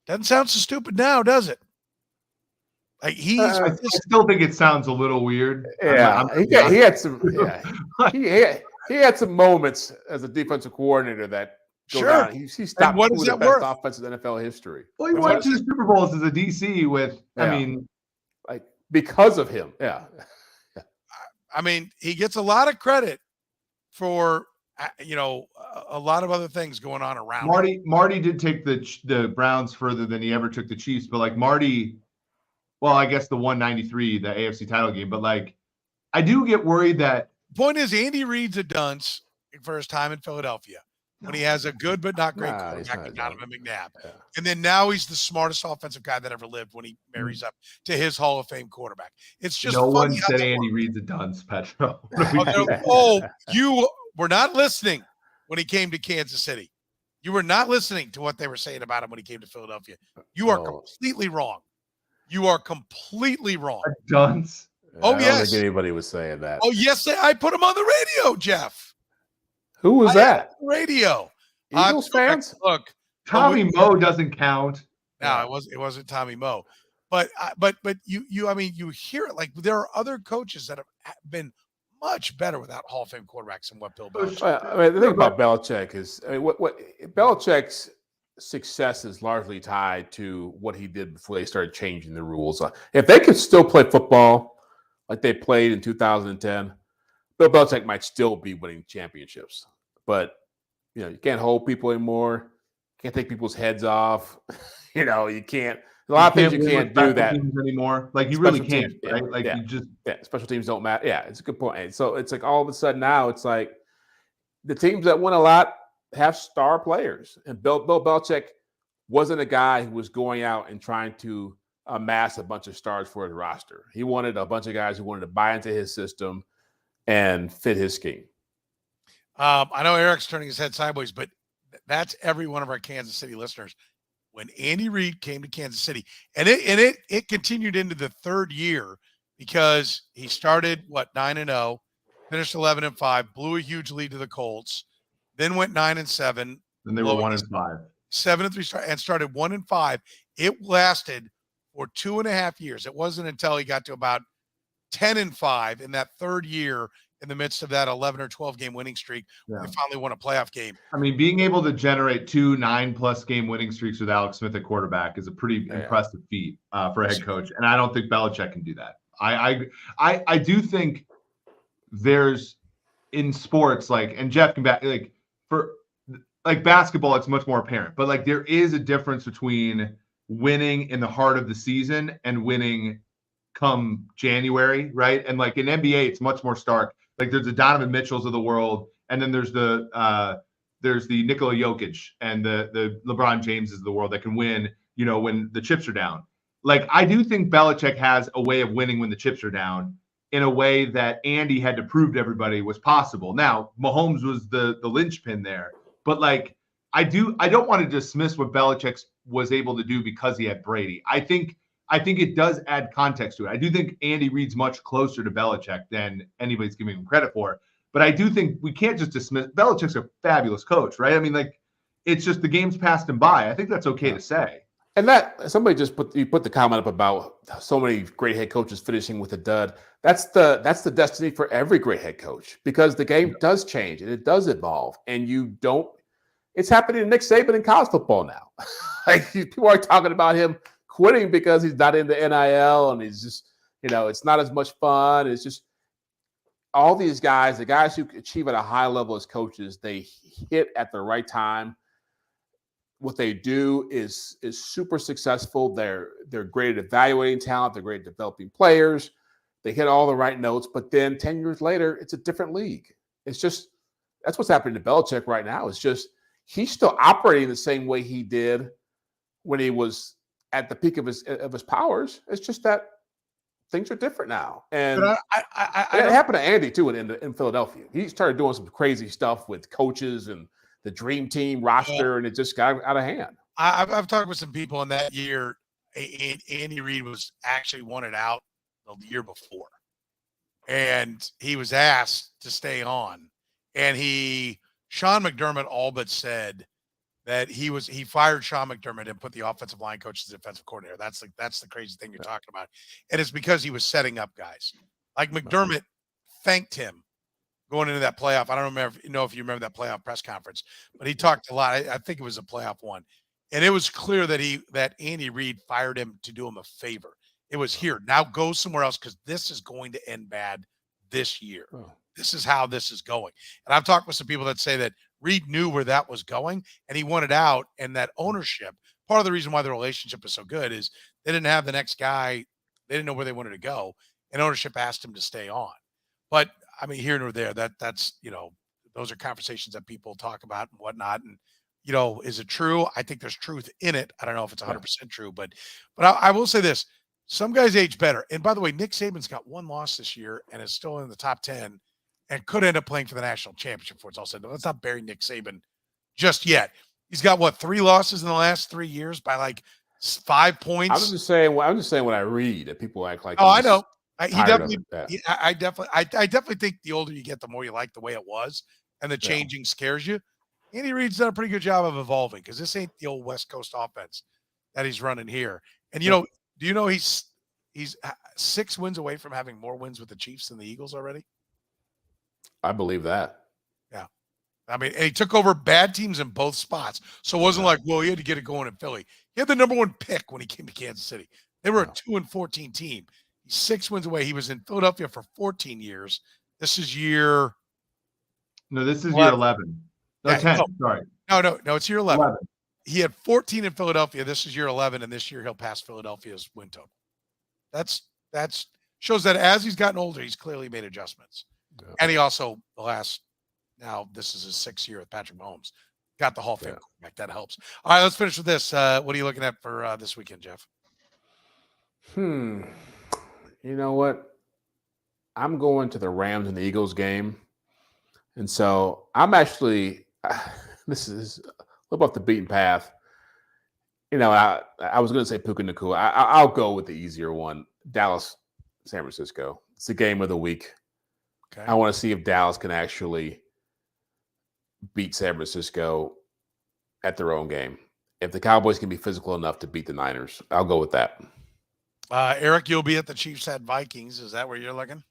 Doesn't sound so stupid now, does it? Like I still think it sounds a little weird. Yeah, he had some. Yeah, he had some moments as a defensive coordinator that go down. He stopped what is the that best worth? Offense in NFL history. Well, he went to the Super Bowls as a DC with. Yeah. I mean, because of him. Yeah. I mean, he gets a lot of credit for a lot of other things going on around. Marty did take the Browns further than he ever took the Chiefs, but Marty. Well, I guess the 193, the AFC title game, but I do get worried that. Point is, Andy Reid's a dunce for his time in Philadelphia when he has a good but not great quarterback in Donovan McNabb. Yeah. And then now he's the smartest offensive guy that ever lived when he marries up to his Hall of Fame quarterback. It's just no one said Andy Reid's a dunce, Petro. You were not listening when he came to Kansas City. You were not listening to what they were saying about him when he came to Philadelphia. You are completely wrong. You are completely wrong. A dunce. I don't think anybody was saying that. Oh, yes, I put him on the radio, Jeff. Who was that? Radio. Eagles fans? Look, Tommy Moe doesn't count. No, it wasn't Tommy Moe. But you hear it there are other coaches that have been much better without Hall of Fame quarterbacks than what Bill Belichick. Well, I mean, the thing about Belichick is, I mean, what Belichick's success is largely tied to what he did before they started changing the rules. If they could still play football like they played in 2010, Bill Belichick might still be winning championships. But you can't hold people anymore. Can't take people's heads off. You can't. A lot of things you can't do that anymore. Like you really can't, teams, right? Like yeah. you just special teams don't matter. Yeah, it's a good point. And so it's like all of a sudden now it's like the teams that win a lot have star players, and Bill Belichick wasn't a guy who was going out and trying to amass a bunch of stars for his roster. He wanted a bunch of guys who wanted to buy into his system and fit his scheme. I know Eric's turning his head sideways, but that's every one of our Kansas City listeners. When Andy Reid came to Kansas City, and it continued into the third year because he started 9-0, finished 11-5, blew a huge lead to the Colts, then went 9-7. Then they were 1-5, 7-3 and started 1-5. It lasted for 2.5 years. It wasn't until he got to about 10-5 in that third year, in the midst of that 11 or 12 game winning streak, we finally won a playoff game. I mean, being able to generate 2 9+ game winning streaks with Alex Smith at quarterback is a pretty impressive feat for a head coach. And I don't think Belichick can do that. I do think there's in sports, and Jeff can back, for basketball, it's much more apparent, but there is a difference between winning in the heart of the season and winning come January, right? And in NBA, it's much more stark. There's the Donovan Mitchells of the world, and then there's the Nikola Jokic and the LeBron Jameses of the world that can win, when the chips are down. I do think Belichick has a way of winning when the chips are down in a way that Andy had to prove to everybody was possible. Now, Mahomes was the linchpin there, but I don't want to dismiss what Belichick was able to do because he had Brady. I think it does add context to it. I do think Andy Reid's much closer to Belichick than anybody's giving him credit for. But I do think we can't just dismiss. Belichick's a fabulous coach, right? I mean, it's just the game's passed him by. I think that's okay to say. And that somebody just put the comment up about so many great head coaches finishing with a dud. That's the destiny for every great head coach, because the game does change and it does evolve. And it's happening to Nick Saban in college football now. People are talking about him quitting because he's not in the NIL and he's just, it's not as much fun. It's just all these guys, the guys who achieve at a high level as coaches, they hit at the right time. What they do is super successful. They're great at evaluating talent. They're great at developing players. They hit all the right notes, but then 10 years later, it's a different league. It's just, that's what's happening to Belichick right now. It's just, he's still operating the same way he did when he was at the peak of his powers. It's just that things are different now. And it happened to Andy too in Philadelphia. He started doing some crazy stuff with coaches and the dream team roster, and it just got out of hand. I've talked with some people in that year. Andy Reid was actually wanted out the year before, and he was asked to stay on. And Sean McDermott all but said that he fired Sean McDermott and put the offensive line coach as defensive coordinator. That's the crazy thing you're talking about. And it's because he was setting up guys. McDermott thanked him going into that playoff. I don't know if you remember that playoff press conference, but he talked a lot. I think it was a playoff one. And it was clear that Andy Reid fired him to do him a favor. It was, here, now go somewhere else, because this is going to end bad this year. Oh. This is how this is going. And I've talked with some people that say that Reid knew where that was going and he wanted out. And that ownership, part of the reason why the relationship is so good is they didn't have the next guy. They didn't know where they wanted to go. And ownership asked him to stay on. But I mean, here nor there, that's, those are conversations that people talk about and whatnot. And, is it true? I think there's truth in it. I don't know if it's 100% true, but I will say this. Some guys age better. And by the way, Nick Saban's got one loss this year and is still in the top 10 and could end up playing for the national championship before it's all said. Let's not bury Nick Saban just yet. He's got 3 losses in the last 3 years by 5 points. I'm just saying when I read that people act like, oh, I know. I definitely think the older you get, the more you like the way it was, and the changing scares you. Andy Reid's done a pretty good job of evolving, because this ain't the old West Coast offense that he's running here. And do you know he's 6 wins away from having more wins with the Chiefs than the Eagles already? I believe that. Yeah. I mean, and he took over bad teams in both spots. So it wasn't like, well, he had to get it going in Philly. He had the number one pick when he came to Kansas City. They were a 2-14 team. He's 6 wins away. He was in Philadelphia for 14 years. This is year. No, this is 11. year 11. No, Yeah, 10. no. Sorry. No, it's year 11. He had 14 in Philadelphia. This is year 11, and this year he'll pass Philadelphia's win total. That's shows that as he's gotten older, he's clearly made adjustments. Yeah. And he also, now this is his 6th year with Patrick Mahomes, got the Hall of Fame quarterback. That helps. All right, let's finish with this. What are you looking at for this weekend, Jeff? You know what? I'm going to the Rams and the Eagles game. And so I'm actually, this is a little off the beaten path. You know, I was going to say Puka Nacua. I'll go with the easier one. Dallas, San Francisco. It's the game of the week. Okay. I want to see if Dallas can actually beat San Francisco at their own game. If the Cowboys can be physical enough to beat the Niners, I'll go with that. Eric, you'll be at the Chiefs at Vikings. Is that where you're looking?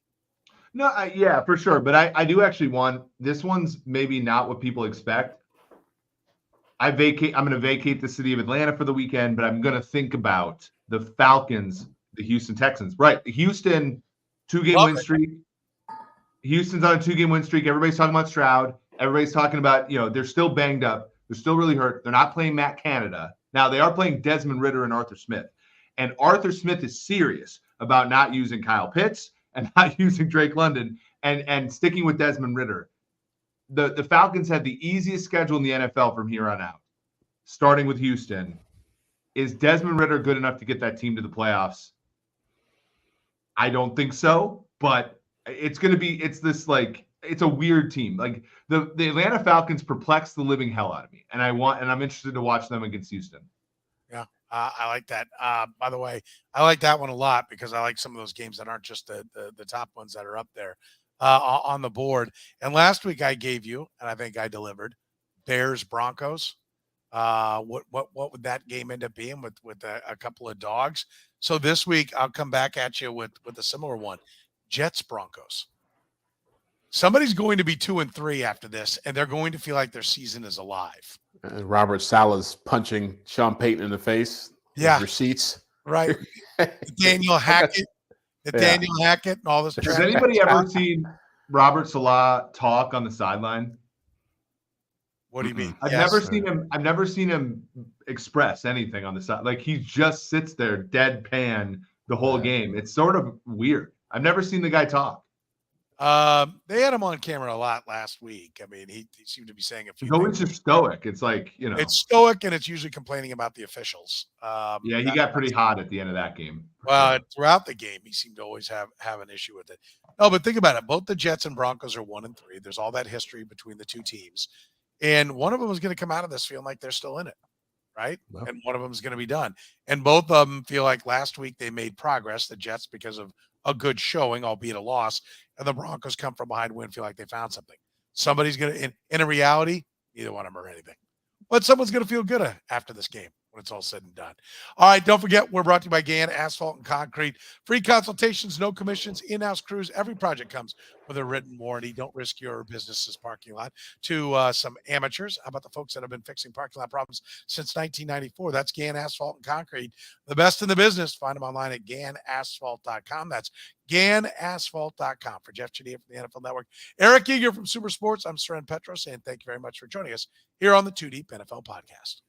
No, yeah, for sure. But I do actually want this one's maybe not what people expect. I'm going to vacate the city of Atlanta for the weekend, but I'm going to think about the Falcons, the Houston Texans. Right. Houston, 2-game win streak. Houston's on a 2-game win streak. Everybody's talking about Stroud. Everybody's talking about, they're still banged up. They're still really hurt. They're not playing Matt Canada. Now, they are playing Desmond Ridder and Arthur Smith. And Arthur Smith is serious about not using Kyle Pitts and not using Drake London and sticking with Desmond Ridder. The Falcons had the easiest schedule in the NFL from here on out, starting with Houston. Is Desmond Ridder good enough to get that team to the playoffs? I don't think so, but it's a weird team. Like the Atlanta Falcons perplex the living hell out of me. And I'm interested to watch them against Houston. Yeah. I like that. By the way, I like that one a lot because I like some of those games that aren't just the top ones that are up there on the board. And last week I gave you, and I think I delivered, Bears Broncos. What would that game end up being with a couple of dogs? So this week I'll come back at you with a similar one, Jets Broncos. Somebody's going to be 2-3 after this, and they're going to feel like their season is alive. Robert Saleh's punching Sean Payton in the face. Yeah. Receipts. Right. Daniel Hackett. Daniel Hackett and all this. Has anybody ever seen Robert Saleh talk on the sideline? What do you mean? I've never seen him express anything on the side. Like he just sits there deadpan the whole game. It's sort of weird. I've never seen the guy talk. They had him on camera a lot last week. I mean, he seemed to be saying a few things. Always just stoic. It's like, it's stoic and it's usually complaining about the officials. Yeah, he got pretty hot at the end of that game. Well, throughout the game, he seemed to always have an issue with it. No, but think about it. Both the Jets and Broncos are 1-3. There's all that history between the two teams. And one of them is going to come out of this feeling like they're still in it, right? Well, and one of them is going to be done. And both of them feel like last week they made progress, the Jets, because of a good showing, albeit a loss. And the Broncos come from behind win, feel like they found something. Somebody's going to, in a reality, neither one of them are anything. But someone's going to feel good after this game when it's all said and done. All right, don't forget, we're brought to you by Gann Asphalt and Concrete. Free consultations, no commissions, in-house crews. Every project comes with a written warranty. Don't risk your business's parking lot to some amateurs. How about the folks that have been fixing parking lot problems since 1994? That's Gann Asphalt and Concrete. The best in the business. Find them online at GannAsphalt.com. That's GannAsphalt.com. For Jeff Chadiha from the NFL Network, Eric Eager from Super Sports, I'm Soren Petro saying thank you very much for joining us here on the 2 Deep NFL Podcast.